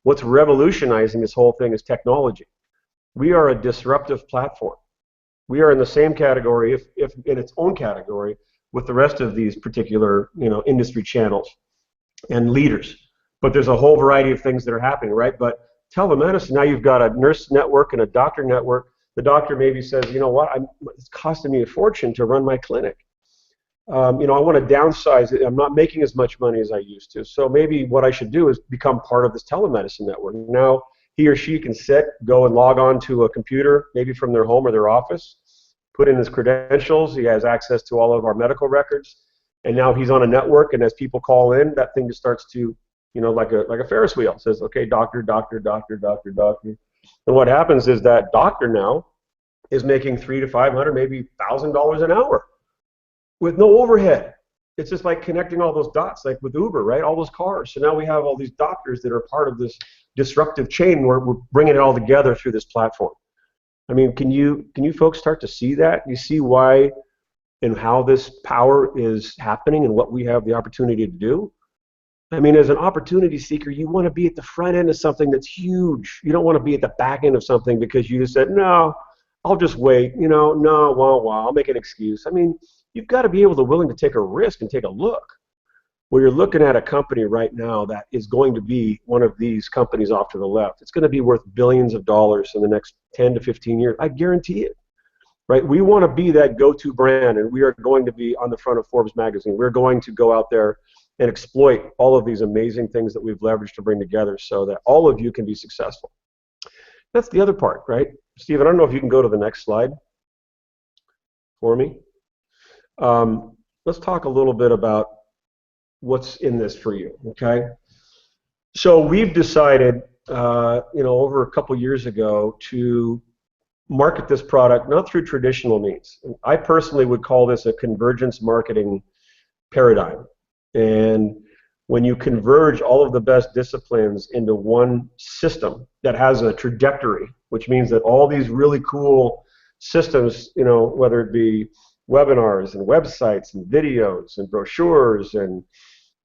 [SPEAKER 1] what's revolutionizing this whole thing is technology. We are a disruptive platform. We are in the same category, if in its own category, with the rest of these particular, industry channels and leaders. But there's a whole variety of things that are happening, right? But telemedicine, now you've got a nurse network and a doctor network. The doctor maybe says, you know what, it's costing me a fortune to run my clinic. I want to downsize it. I'm not making as much money as I used to. So maybe what I should do is become part of this telemedicine network. Now he or she can go and log on to a computer, maybe from their home or their office, put in his credentials. He has access to all of our medical records. And now he's on a network, and as people call in, that thing just starts to, like a Ferris wheel. It says, okay, doctor, doctor, doctor, doctor, doctor. And what happens is that doctor now is making $300 to $500, maybe $1,000 an hour, with no overhead. It's just like connecting all those dots, like with Uber, right? All those cars. So now we have all these doctors that are part of this disruptive chain where we're bringing it all together through this platform. I mean, can you folks start to see that? You see why and how this power is happening and what we have the opportunity to do? I mean, as an opportunity seeker, you want to be at the front end of something that's huge. You don't want to be at the back end of something because you just said, no, I'll just wait. No, I'll make an excuse. I mean, you've got to be willing to take a risk and take a look. Well, you're looking at a company right now that is going to be one of these companies off to the left. It's going to be worth billions of dollars in the next 10 to 15 years. I guarantee it. Right? We want to be that go-to brand, and we are going to be on the front of Forbes magazine. We're going to go out there and exploit all of these amazing things that we've leveraged to bring together so that all of you can be successful. That's the other part, right? Stephen, I don't know if you can go to the next slide for me. Let's talk a little bit about what's in this for you, okay? So we've decided, over a couple years ago to market this product not through traditional means. I personally would call this a convergence marketing paradigm. And when you converge all of the best disciplines into one system that has a trajectory, which means that all these really cool systems, whether it be webinars and websites and videos and brochures and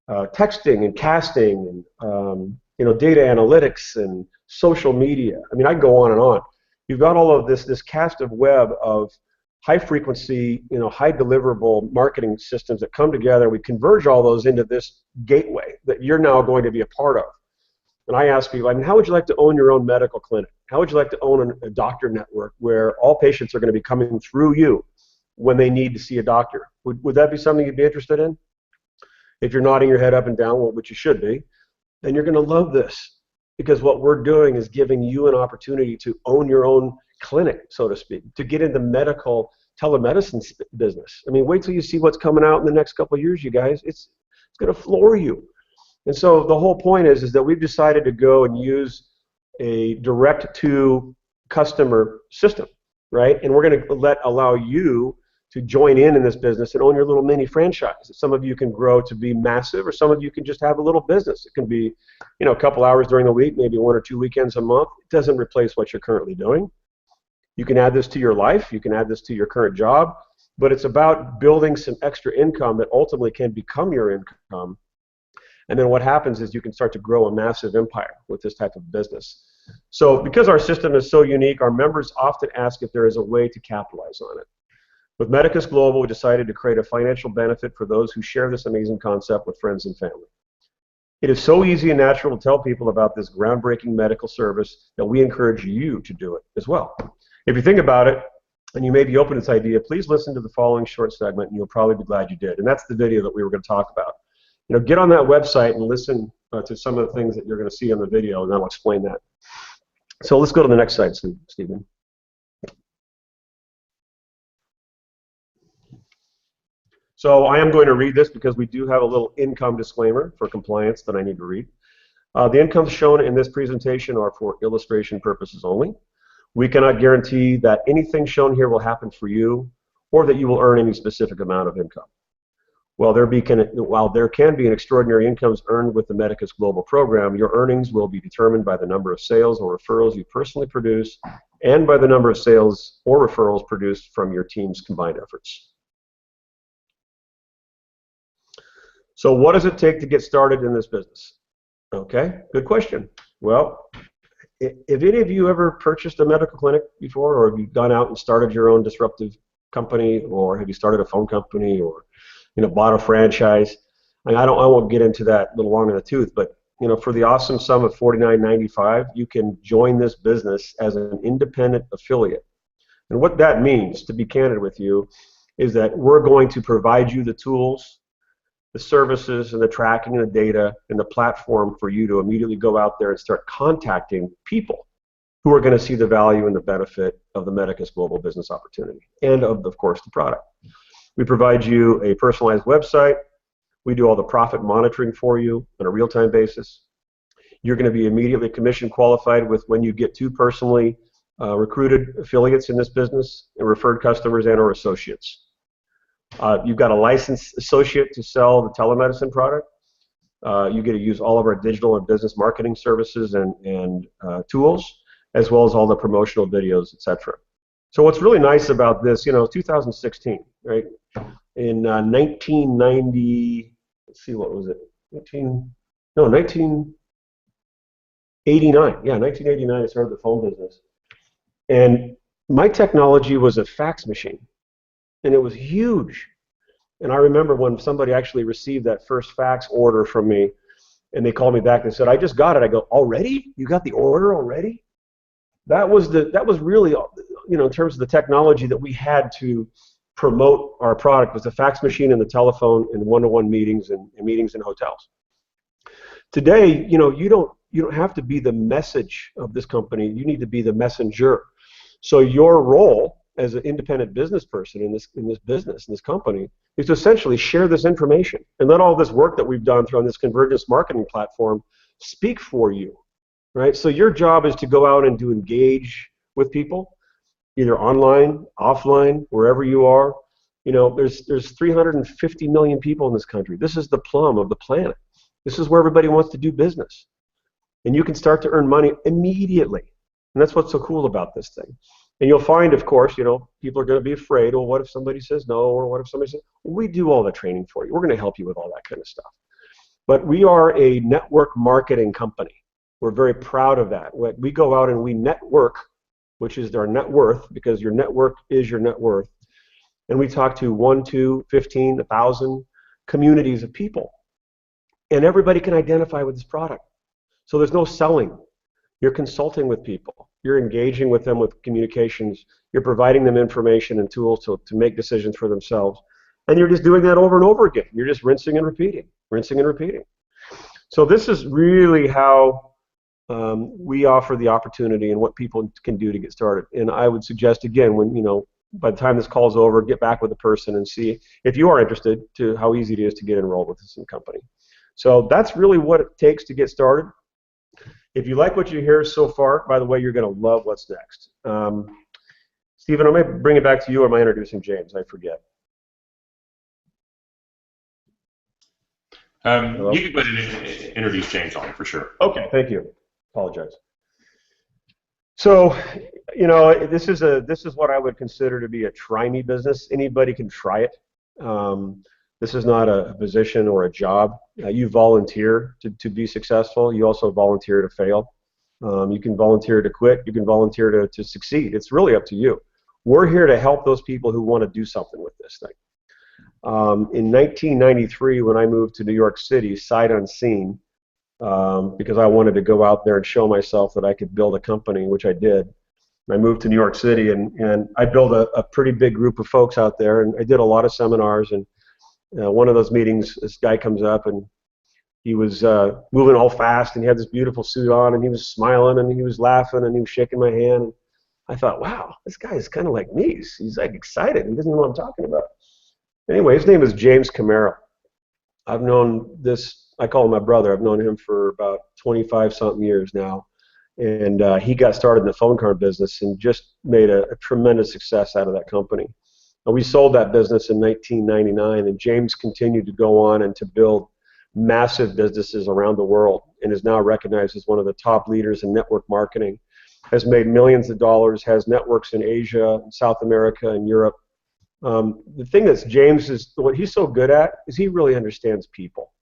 [SPEAKER 1] texting and casting and data analytics and social media. I mean, I go on and on. You've got all of this cast of web of high frequency, high deliverable marketing systems that come together. We converge all those into this gateway that you're now going to be a part of. And I ask people, I mean, how would you like to own your own medical clinic? How would you like to own a doctor network where all patients are going to be coming through you when they need to see a doctor? Would that be something you'd be interested in? If you're nodding your head up and down, which you should be, then you're going to love this, because what we're doing is giving you an opportunity to own your own clinic, so to speak, to get into medical telemedicine business. I mean, wait till you see what's coming out in the next couple of years, you guys. It's going to floor you. And so the whole point is that we've decided to go and use a direct-to-customer system, right? And we're going to allow you to join in this business and own your little mini franchise. Some of you can grow to be massive, or some of you can just have a little business. It can be, a couple hours during the week, maybe 1 or 2 weekends a month. It doesn't replace what you're currently doing. You can add this to your life. You can add this to your current job. But it's about building some extra income that ultimately can become your income. And then what happens is you can start to grow a massive empire with this type of business. So because our system is so unique, our members often ask if there is a way to capitalize on it. With Medicus Global, we decided to create a financial benefit for those who share this amazing concept with friends and family. It is so easy and natural to tell people about this groundbreaking medical service that we encourage you to do it as well. If you think about it, and you may be open to this idea, please listen to the following short segment, and you'll probably be glad you did. And that's the video that we were going to talk about. Get on that website and listen to some of the things that you're going to see on the video, and I'll explain that. So let's go to the next slide, Stephen. So I am going to read this because we do have a little income disclaimer for compliance that I need to read. The incomes shown in this presentation are for illustration purposes only. We cannot guarantee that anything shown here will happen for you or that you will earn any specific amount of income. While there can be an extraordinary incomes earned with the Medicus Global Program, your earnings will be determined by the number of sales or referrals you personally produce and by the number of sales or referrals produced from your team's combined efforts. So what does it take to get started in this business? Okay, good question. Well, if any of you ever purchased a medical clinic before, or have you gone out and started your own disruptive company, or have you started a phone company, or bought a franchise? I won't get into that a little long in the tooth, but for the awesome sum of $49.95, you can join this business as an independent affiliate. And what that means, to be candid with you, is that we're going to provide you the tools, the services, and the tracking and the data and the platform for you to immediately go out there and start contacting people who are going to see the value and the benefit of the Medicus Global Business Opportunity and of course, the product. We provide you a personalized website. We do all the profit monitoring for you on a real-time basis. You're going to be immediately commission qualified with when you get two personally recruited affiliates in this business and referred customers and or associates. You've got a licensed associate to sell the telemedicine product. You get to use all of our digital and business marketing services and tools, as well as all the promotional videos, etc. So what's really nice about this, 2016, right? In 1990, let's see, what was it? 1989. Yeah, 1989, I started the phone business. And my technology was a fax machine, and it was huge. And I remember when somebody actually received that first fax order from me, and they called me back and said, "I just got it." I go, "Already? You got the order already?" That was really, in terms of the technology that we had to promote our product, was the fax machine and the telephone and one-to-one meetings and meetings in hotels. Today, you don't have to be the message of this company. You need to be the messenger. So your role as an independent business person in this company, is to essentially share this information and let all this work that we've done through on this convergence marketing platform speak for you. Right? So your job is to go out and to engage with people, either online, offline, wherever you are. There's 350 million people in this country. This is the plum of the planet. This is where everybody wants to do business. And you can start to earn money immediately. And that's what's so cool about this thing. And you'll find, of course, people are going to be afraid, well, what if somebody says no, or what if somebody says, well, we do all the training for you. We're going to help you with all that kind of stuff. But we are a network marketing company. We're very proud of that. We go out and we network, which is our net worth, because your network is your net worth. And we talk to 1, 2, 15, 1,000 communities of people. And everybody can identify with this product. So there's no selling. You're consulting with people. You're engaging with them with communications. You're providing them information and tools to make decisions for themselves. And you're just doing that over and over again. You're just rinsing and repeating, rinsing and repeating. So this is really how we offer the opportunity and what people can do to get started. And I would suggest, again, by the time this call's over, get back with the person and see if you are interested to how easy it is to get enrolled with this company. So that's really what it takes to get started. If you like what you hear so far, by the way, you're going to love what's next. Stephen, I may bring it back to you, or am I introducing James? I forget.
[SPEAKER 2] You can go ahead and introduce James on for sure.
[SPEAKER 1] Okay, thank you. Apologize. So, this is what I would consider to be a try me business. Anybody can try it. This is not a position or a job. You volunteer to be successful. You also volunteer to fail. You can volunteer to quit. You can volunteer to succeed. It's really up to you. We're here to help those people who want to do something with this thing. In 1993, when I moved to New York City, sight unseen, because I wanted to go out there and show myself that I could build a company, which I did. I moved to New York City, and I built a pretty big group of folks out there, and I did a lot of seminars. And one of those meetings, this guy comes up, and he was moving all fast, and he had this beautiful suit on, and he was smiling, and he was laughing, and he was shaking my hand. And I thought, wow, this guy is kind of like me. He's like excited. He doesn't know what I'm talking about. Anyway, his name is James Camaro. I've known this, I call him my brother. I've known him for about 25 something years now. And he got started in the phone card business and just made a tremendous success out of that company. And we sold that business in 1999, and James continued to go on and to build massive businesses around the world and is now recognized as one of the top leaders in network marketing, has made millions of dollars, has networks in Asia, South America, and Europe. The thing that James is, what he's so good at is he really understands people.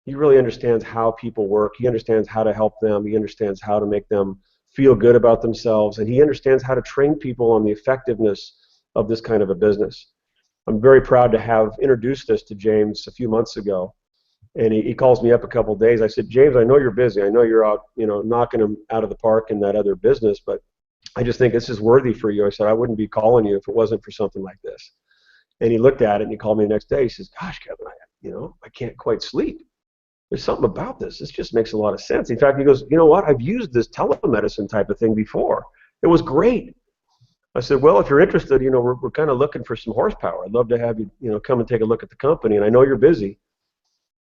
[SPEAKER 1] He really understands how people work. He understands how to help them. He understands how to make them feel good about themselves. And he understands how to train people on the effectiveness of this kind of a business. I'm very proud to have introduced this to James a few months ago. And he calls me up a couple of days. I said, James, I know you're busy. I know you're out, knocking him out of the park in that other business, but I just think this is worthy for you. I said, I wouldn't be calling you if it wasn't for something like this. And he looked at it and he called me the next day. He says, gosh, Kevin, I can't quite sleep. There's something about this. This just makes a lot of sense. In fact, he goes, you know what? I've used this telemedicine type of thing before. It was great. I said, well, if you're interested, we're kind of looking for some horsepower. I'd love to have you, come and take a look at the company. And I know you're busy.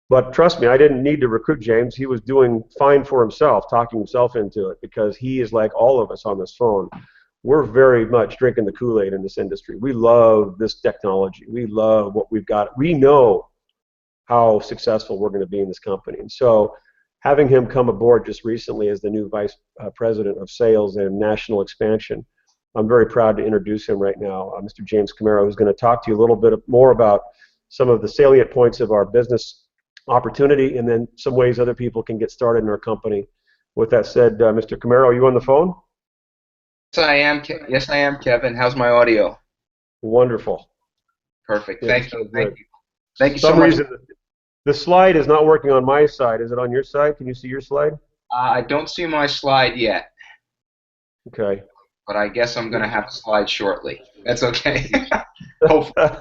[SPEAKER 1] But trust me, I didn't need to recruit James. He was doing fine for himself, talking himself into it, because he is like all of us on this phone. We're very much drinking the Kool-Aid in this industry. We love this technology. We love what we've got. We know how successful we're going to be in this company. And so having him come aboard just recently as the new vice president of sales and national expansion, I'm very proud to introduce him right now, Mr. James Camaro, who's going to talk to you a little bit more about some of the salient points of our business opportunity and then some ways other people can get started in our company. With that said, Mr. Camaro, are you on the phone?
[SPEAKER 3] Yes, I am, Kevin. How's my audio?
[SPEAKER 1] Wonderful.
[SPEAKER 3] Perfect.
[SPEAKER 1] Yeah,
[SPEAKER 3] Thank you. Thank you.
[SPEAKER 1] Thank you so much. The slide is not working on my side. Is it on your side? Can you see your slide?
[SPEAKER 3] I don't see my slide yet.
[SPEAKER 1] Okay.
[SPEAKER 3] But I guess I'm going to have a slide shortly. That's okay. Hopefully.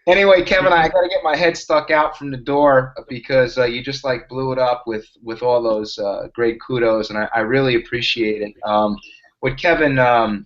[SPEAKER 3] Anyway, Kevin, I got to get my head stuck out from the door because you just blew it up with all those great kudos, and I really appreciate it. What Kevin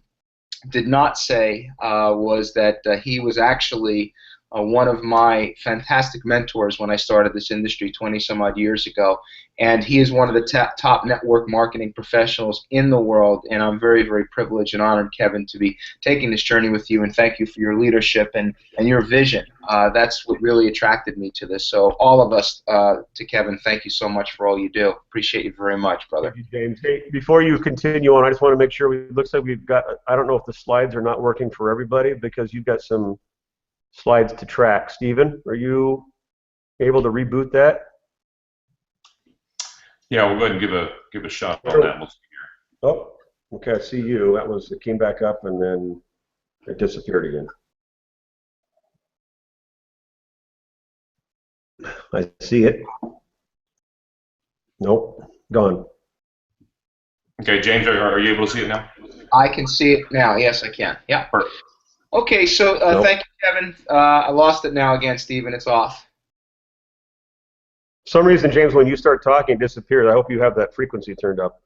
[SPEAKER 3] did not say was that he was actually one of my fantastic mentors when I started this industry 20 some odd years ago, and he is one of the top network marketing professionals in the world, and I'm very, very privileged and honored, Kevin, to be taking this journey with you, and thank you for your leadership and your vision. That's what really attracted me to this. So all of us, to Kevin, thank you so much for all you do. Appreciate you very much, brother.
[SPEAKER 1] Thank you, James. Hey, before you continue on, I just want to make sure, it looks like we've got, I don't know if the slides are not working for everybody because you've got some slides to track. Stephen, are you able to reboot that?
[SPEAKER 2] Yeah, we'll go ahead and give a shot on that. We'll see here.
[SPEAKER 1] Oh, okay, I see you. It came back up and then it disappeared again. I see it. Nope, gone.
[SPEAKER 2] Okay, James, are you able to see it now?
[SPEAKER 3] I can see it now. Yes, I can. Yeah.
[SPEAKER 2] Perfect.
[SPEAKER 3] Okay, so
[SPEAKER 1] Nope.
[SPEAKER 3] Thank you, Kevin. I lost it now again, Stephen. It's off.
[SPEAKER 1] For some reason, James, when you start talking, it disappears. I hope you have that frequency turned up.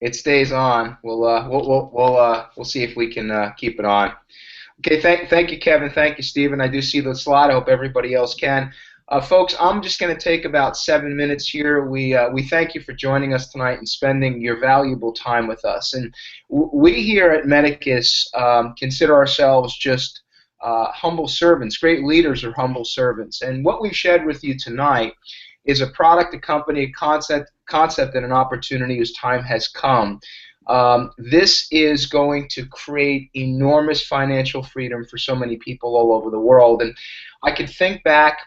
[SPEAKER 3] It stays on. We'll see if we can keep it on. Okay, thank you, Kevin. Thank you, Stephen. I do see the slide. I hope everybody else can. Folks, I'm just going to take about 7 minutes here. We thank you for joining us tonight and spending your valuable time with us. And we here at Medicus consider ourselves just humble servants. Great leaders are humble servants. And what we've shared with you tonight is a product, a company, a concept, and an opportunity whose time has come. This is going to create enormous financial freedom for so many people all over the world. And I could think back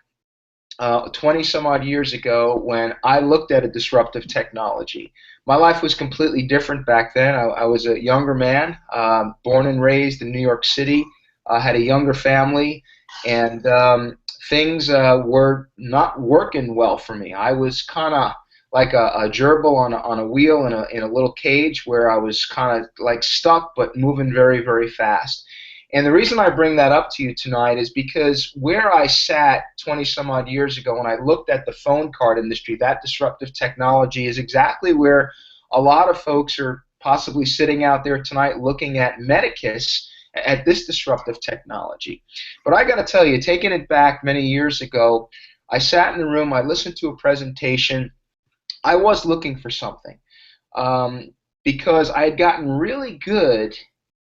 [SPEAKER 3] 20 some odd years ago when I looked at a disruptive technology. My life was completely different back then. I was a younger man, born and raised in New York City, had a younger family, and things were not working well for me. I was kind of like a gerbil on a wheel in a little cage where I was kind of like stuck but moving very, very fast. And the reason I bring that up to you tonight is because where I sat 20 some odd years ago when I looked at the phone card industry, that disruptive technology is exactly where a lot of folks are possibly sitting out there tonight looking at Medicus at this disruptive technology. But I got to tell you, taking it back many years ago, I sat in the room, I listened to a presentation. I was looking for something because I had gotten really good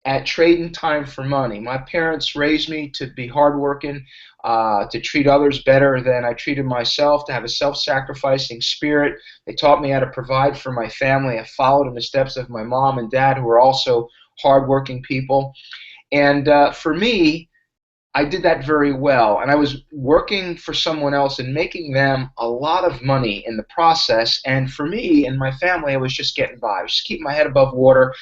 [SPEAKER 3] at trading time for money. My parents raised me to be hardworking, to treat others better than I treated myself, to have a self-sacrificing spirit. They taught me how to provide for my family. I followed in the steps of my mom and dad, who were also hardworking people. And for me, I did that very well, and I was working for someone else and making them a lot of money in the process. And for me and my family, I was just getting by. I was just keeping my head above water.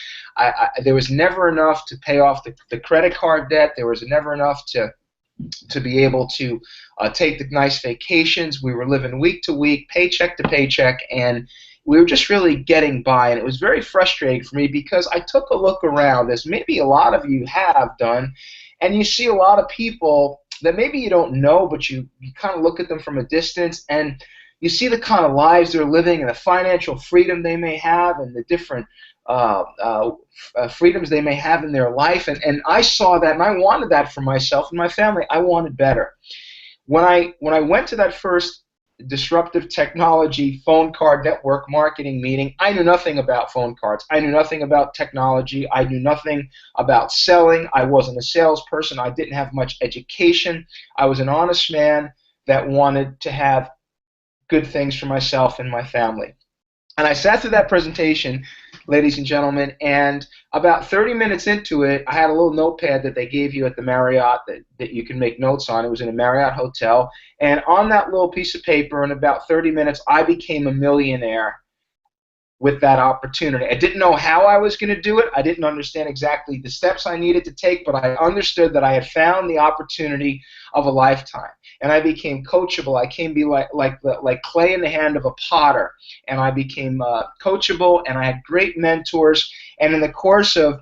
[SPEAKER 3] There was never enough to pay off the credit card debt. There was never enough to be able to take the nice vacations. We were living week to week, paycheck to paycheck, and we were just really getting by. And it was very frustrating for me because I took a look around, as maybe a lot of you have done, and you see a lot of people that maybe you don't know, but you kind of look at them from a distance, and you see the kind of lives they're living and the financial freedom they may have and the different freedoms they may have in their life. And I saw that, and I wanted that for myself and my family. I wanted better. When I went to that first disruptive technology phone card network marketing meeting, I knew nothing about phone cards. I knew nothing about technology. I knew nothing about selling. I wasn't a salesperson. I didn't have much education. I was an honest man that wanted to have good things for myself and my family. And I sat through that presentation, ladies and gentlemen, and about 30 minutes into it, I had a little notepad that they gave you at the Marriott that you can make notes on. It was in a Marriott hotel. And on that little piece of paper, in about 30 minutes, I became a millionaire with that opportunity. I didn't know how I was going to do it. I didn't understand exactly the steps I needed to take, but I understood that I had found the opportunity of a lifetime. And I became coachable. I came be like clay in the hand of a potter. And I became coachable, and I had great mentors. And in the course of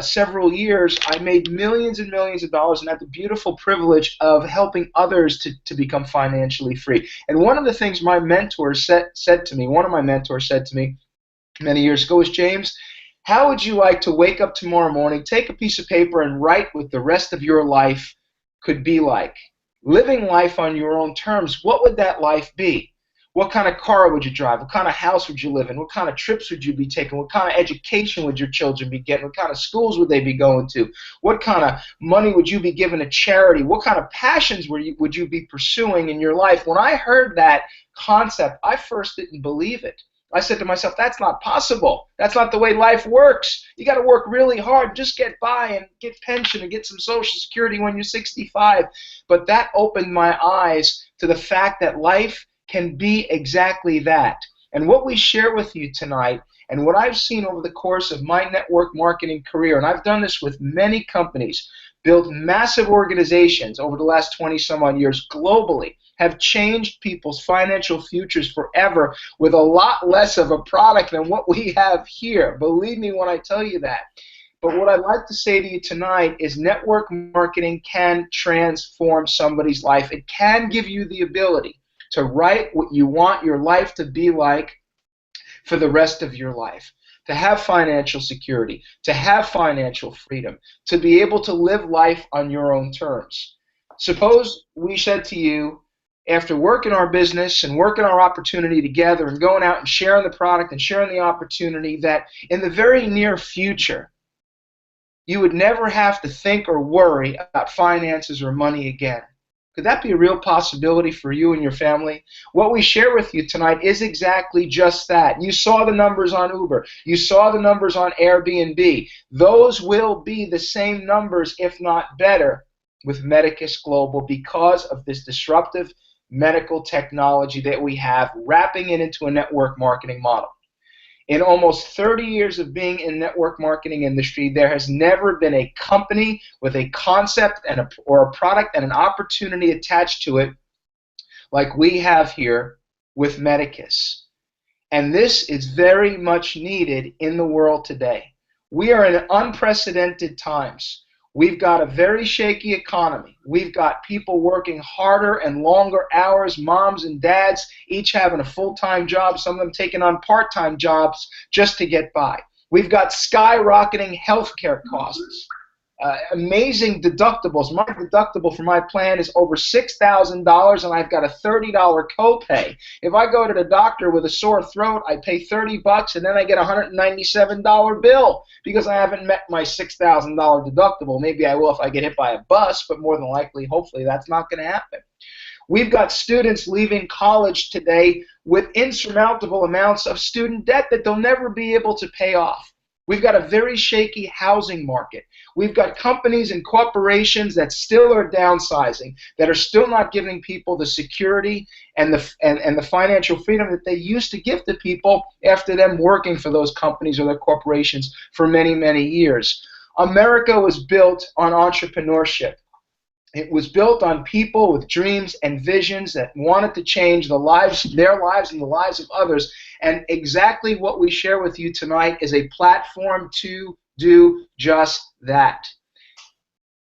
[SPEAKER 3] several years, I made millions and millions of dollars and had the beautiful privilege of helping others to become financially free. And one of the things my mentor said to me, one of my mentors said to me many years ago, is, James, how would you like to wake up tomorrow morning, take a piece of paper, and write what the rest of your life could be like? Living life on your own terms, what would that life be? What kind of car would you drive? What kind of house would you live in? What kind of trips would you be taking? What kind of education would your children be getting? What kind of schools would they be going to? What kind of money would you be giving to charity? What kind of passions would you be pursuing in your life? When I heard that concept, I first didn't believe it. I said to myself, that's not possible. That's not the way life works. You got to work really hard, just get by and get pension and get some Social Security when you're 65. But that opened my eyes to the fact that life can be exactly that. And what we share with you tonight, and what I've seen over the course of my network marketing career, and I've done this with many companies, built massive organizations over the last 20 some odd years globally, have changed people's financial futures forever with a lot less of a product than what we have here. Believe me when I tell you that. But what I'd like to say to you tonight is network marketing can transform somebody's life. It can give you the ability to write what you want your life to be like for the rest of your life, to have financial security, to have financial freedom, to be able to live life on your own terms. Suppose we said to you, after working our business and working our opportunity together and going out and sharing the product and sharing the opportunity, that in the very near future, you would never have to think or worry about finances or money again. Could that be a real possibility for you and your family? What we share with you tonight is exactly just that. You saw the numbers on Uber. You saw the numbers on Airbnb. Those will be the same numbers, if not better, with Medicus Global because of this disruptive medical technology that we have, wrapping it into a network marketing model. In almost 30 years of being in the network marketing industry, there has never been a company with a concept or a product and an opportunity attached to it like we have here with Medicus. And this is very much needed in the world today. We are in unprecedented times. We've got a very shaky economy. We've got people working harder and longer hours, moms and dads, each having a full-time job, some of them taking on part-time jobs just to get by. We've got skyrocketing healthcare costs. amazing deductibles. My deductible for my plan is over $6,000, and I've got a $30 copay. If I go to the doctor with a sore throat, I pay $30, and then I get a $197 bill because I haven't met my $6,000 deductible. Maybe I will if I get hit by a bus, but more than likely, hopefully, that's not going to happen. We've got students leaving college today with insurmountable amounts of student debt that they'll never be able to pay off. We've got a very shaky housing market. We've got companies and corporations that still are downsizing, that are still not giving people the security and the financial freedom that they used to give to people after them working for those companies or their corporations for many, many years. America was built on entrepreneurship. It was built on people with dreams and visions that wanted to change their lives and the lives of others. And exactly what we share with you tonight is a platform to do just that.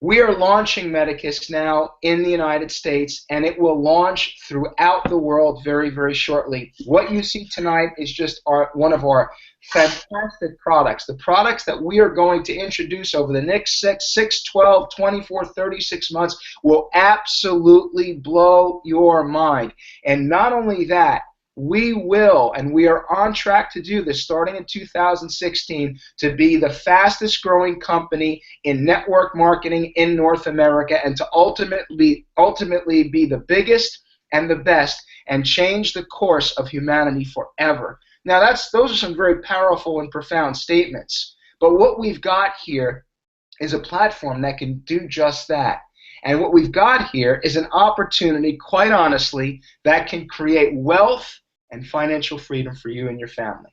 [SPEAKER 3] We are launching Medicus now in the United States, and it will launch throughout the world very, very shortly. What you see tonight is just one of our fantastic products. The products that we are going to introduce over the next 6, 12, 24, 36 months will absolutely blow your mind. And not only that, we will, and we are on track to do this starting in 2016, to be the fastest growing company in network marketing in North America, and to ultimately be the biggest and the best and change the course of humanity forever. Now those are some very powerful and profound statements, but what we've got here is a platform that can do just that. And what we've got here is an opportunity, quite honestly, that can create wealth and financial freedom for you and your family.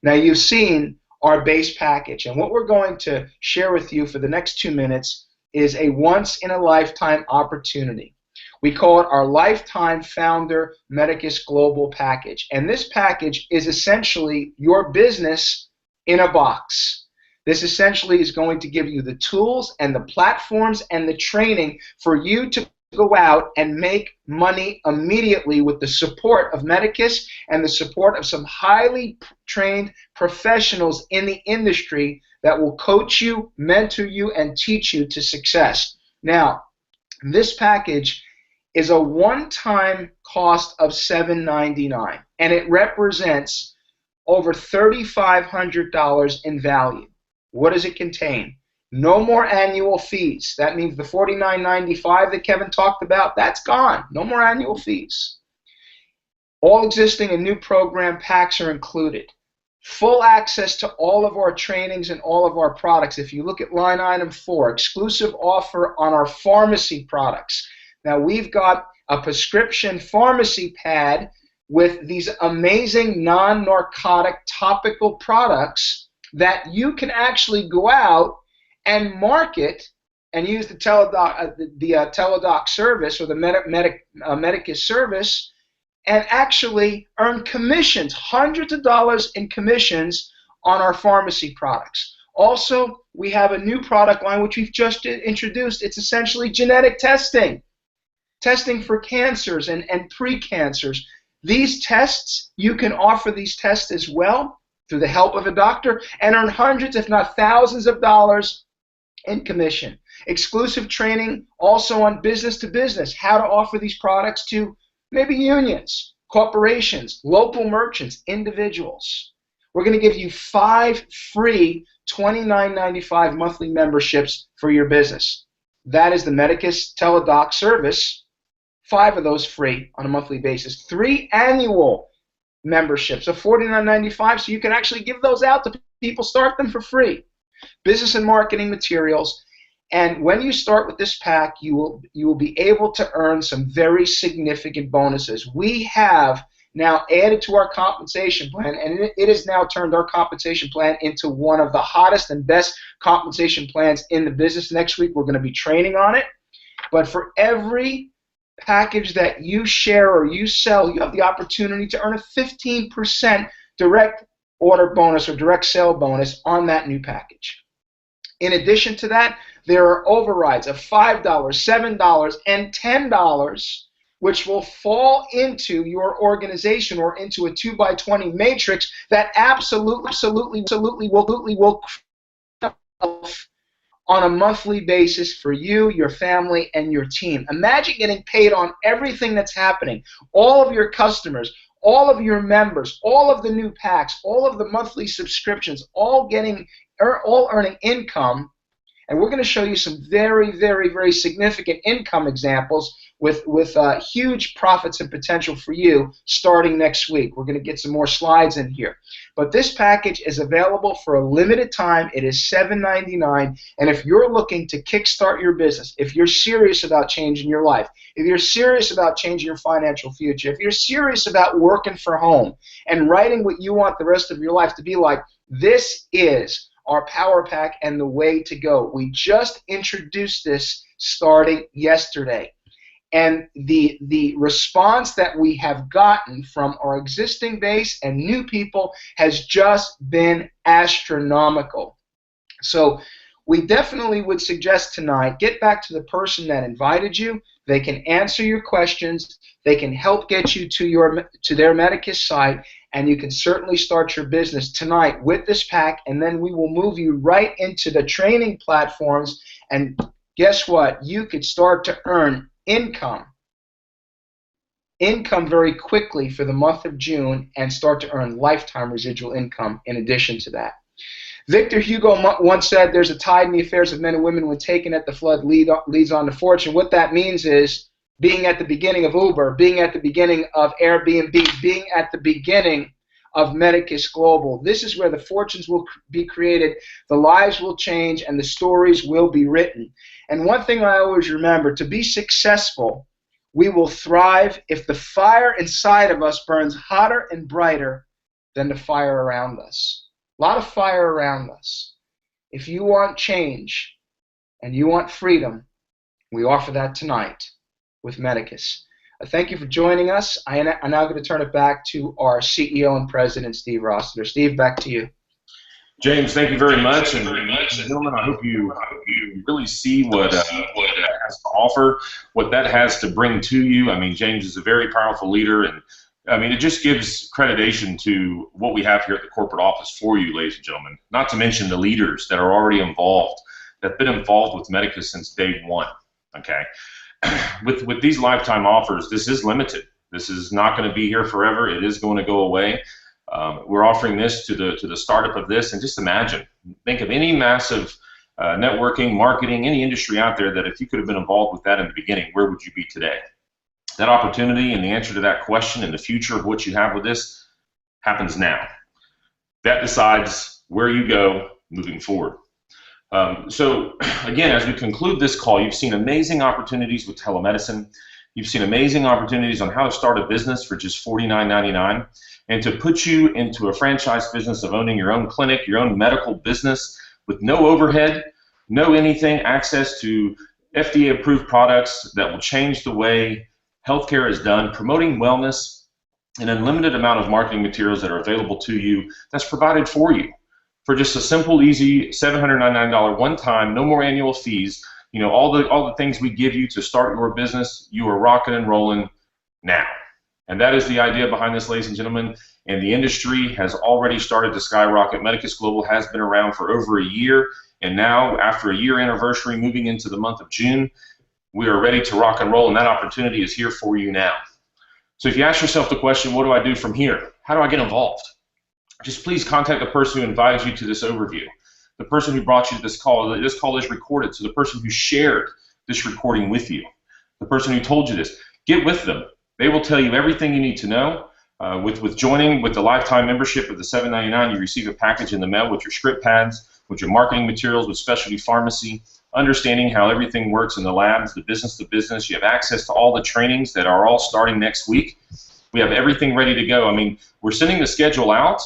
[SPEAKER 3] Now, you've seen our base package, and what we're going to share with you for the next 2 minutes is a once-in-a-lifetime opportunity. We call it our Lifetime Founder Medicus Global Package, and this package is essentially your business in a box. This essentially is going to give you the tools and the platforms and the training for you to go out and make money immediately with the support of Medicus and the support of some highly trained professionals in the industry that will coach you, mentor you, and teach you to success. Now, this package is a one-time cost of $799, and it represents over $3,500 in value. What does it contain? No more annual fees. That means the $49.95 that Kevin talked about, that's gone. No more annual fees. All existing and new program packs are included. Full access to all of our trainings and all of our products. If you look at line item 4, exclusive offer on our pharmacy products. Now we've got a prescription pharmacy pad with these amazing non-narcotic topical products that you can actually go out and market and use the teledoc service or the Medicus service and actually earn commissions, hundreds of dollars in commissions on our pharmacy products. Also, we have a new product line which we've just introduced. It's essentially genetic testing for cancers and pre-cancers. These tests, you can offer these tests as well through the help of a doctor and earn hundreds, if not thousands of dollars in commission. Exclusive training also on business to business, how to offer these products to maybe unions, corporations, local merchants, individuals. We're going to give you 5 free $29.95 monthly memberships for your business. That is the Medicus Teledoc service, 5 of those free on a monthly basis. 3 annual memberships of $49.95, so you can actually give those out to people, start them for free. Business and marketing materials, and when you start with this pack, you will be able to earn some very significant bonuses. We have now added to our compensation plan, and it has now turned our compensation plan into one of the hottest and best compensation plans in the business. Next week, we're going to be training on it, but for every package that you share or you sell, you have the opportunity to earn a 15% direct order bonus or direct sale bonus on that new package. In addition to that, there are overrides of $5, $7, and $10, which will fall into your organization or into a 2x20 matrix that absolutely will on a monthly basis for you, your family, and your team. Imagine getting paid on everything that's happening, all of your customers, all of your members, all of the new packs, all of the monthly subscriptions, all earning income. And we're going to show you some very, very, very significant income examples with huge profits and potential for you starting next week. We're going to get some more slides in here. But this package is available for a limited time. It is $7.99. And if you're looking to kickstart your business, if you're serious about changing your life, if you're serious about changing your financial future, if you're serious about working for home and writing what you want the rest of your life to be like, this is our Power Pack and the way to go. We just introduced this starting yesterday. And the response that we have gotten from our existing base and new people has just been astronomical. So we definitely would suggest tonight, get back to the person that invited you. They can answer your questions. They can help get you to their Medicus site, and you can certainly start your business tonight with this pack, and then we will move you right into the training platforms, and guess what? You could start to earn income very quickly for the month of June and start to earn lifetime residual income in addition to that. Victor Hugo once said, there's a tide in the affairs of men and women when taken at the flood leads on to fortune. What that means is being at the beginning of Uber, being at the beginning of Airbnb, being at the beginning of Medicus Global. This is where the fortunes will be created, the lives will change, and the stories will be written. And one thing I always remember, to be successful, we will thrive if the fire inside of us burns hotter and brighter than the fire around us. A lot of fire around us. If you want change and you want freedom, we offer that tonight with Medicus. Thank you for joining us. I'm now going to turn it back to our CEO and President, Steve Rossiter. Steve, back to you.
[SPEAKER 2] James, thank you very much. And gentlemen, I hope you really see what that has to offer, what that has to bring to you. I mean, James is a very powerful leader, and I mean, it just gives accreditation to what we have here at the corporate office for you, ladies and gentlemen, not to mention the leaders that are already involved, that have been involved with Medicus since day one, okay? With these lifetime offers, this is limited. This is not going to be here forever. It is going to go away. We're offering this to the startup of this, and just imagine, think of any massive networking, marketing, any industry out there that if you could have been involved with that in the beginning, where would you be today? That opportunity and the answer to that question and the future of what you have with this happens now. That decides where you go moving forward. So again, as we conclude this call, you've seen amazing opportunities with telemedicine. You've seen amazing opportunities on how to start a business for just $49.99, and to put you into a franchise business of owning your own clinic, your own medical business with no overhead, no anything, access to FDA-approved products that will change the way healthcare is done, promoting wellness, an unlimited amount of marketing materials that are available to you that's provided for you for just a simple, easy $799 one-time, no more annual fees. You know, all the things we give you to start your business, you are rocking and rolling now. And that is the idea behind this, ladies and gentlemen. And the industry has already started to skyrocket. Medicus Global has been around for over a year, and now, after a year anniversary, moving into the month of June, we are ready to rock and roll, and that opportunity is here for you now. So if you ask yourself the question, what do I do from here? How do I get involved? Just please contact the person who invited you to this overview, the person who brought you to this call. This call is recorded, so the person who shared this recording with you, the person who told you this, get with them. They will tell you everything you need to know. With joining with the lifetime membership of the $7.99, you receive a package in the mail with your script pads, with your marketing materials, with specialty pharmacy, understanding how everything works in the labs, the business to business. You have access to all the trainings that are all starting next week. We have everything ready to go. I mean, we're sending the schedule out.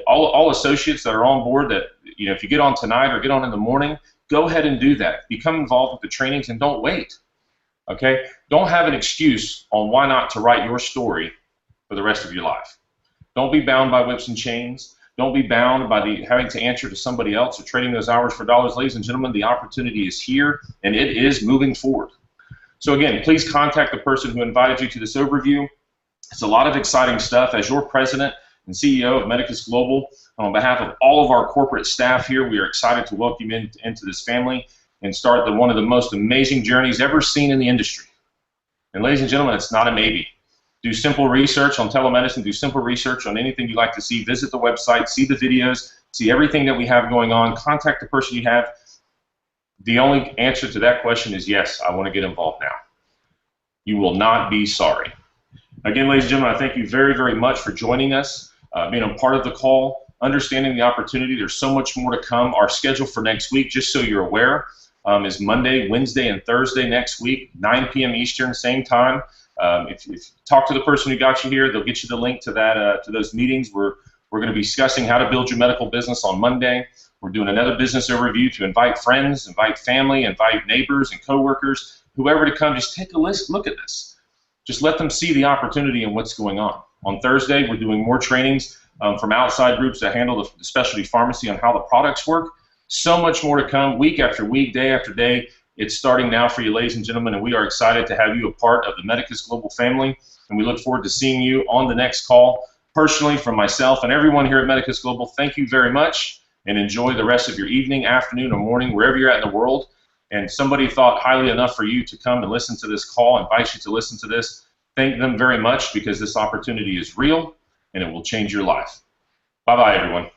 [SPEAKER 2] All associates that are on board, that, you know, if you get on tonight or get on in the morning, go ahead and do that. Become involved with the trainings and don't wait. Okay? Don't have an excuse on why not to write your story for the rest of your life. Don't be bound by whips and chains. Don't be bound by having to answer to somebody else or trading those hours for dollars. Ladies and gentlemen, the opportunity is here, and it is moving forward. So again, please contact the person who invited you to this overview. It's a lot of exciting stuff. As your president and CEO of Medicus Global, on behalf of all of our corporate staff here, we are excited to welcome you into this family. and start one of the most amazing journeys ever seen in the industry. And ladies and gentlemen, it's not a maybe. Do simple research on telemedicine, do simple research on anything you'd like to see, visit the website, see the videos, see everything that we have going on, contact the person you have. The only answer to that question is yes, I want to get involved now. You will not be sorry. Again, ladies and gentlemen, I thank you very, very much for joining us, being a part of the call, understanding the opportunity. There's so much more to come. Our schedule for next week, just so you're aware, is Monday, Wednesday, and Thursday next week, 9 p.m. Eastern, same time. If you talk to the person who got you here, they'll get you the link to that to those meetings. We're going to be discussing how to build your medical business on Monday. We're doing another business overview to invite friends, invite family, invite neighbors and coworkers, whoever to come. Just take a look at this. Just let them see the opportunity and what's going on. On Thursday, we're doing more trainings from outside groups that handle the specialty pharmacy on how the products work. So much more to come, week after week, day after day. It's starting now for you, ladies and gentlemen, and we are excited to have you a part of the Medicus Global family, and we look forward to seeing you on the next call. Personally, from myself and everyone here at Medicus Global, thank you very much, and enjoy the rest of your evening, afternoon, or morning, wherever you're at in the world. And somebody thought highly enough for you to come and listen to this call, invite you to listen to this. Thank them very much, because this opportunity is real, and it will change your life. Bye-bye, everyone.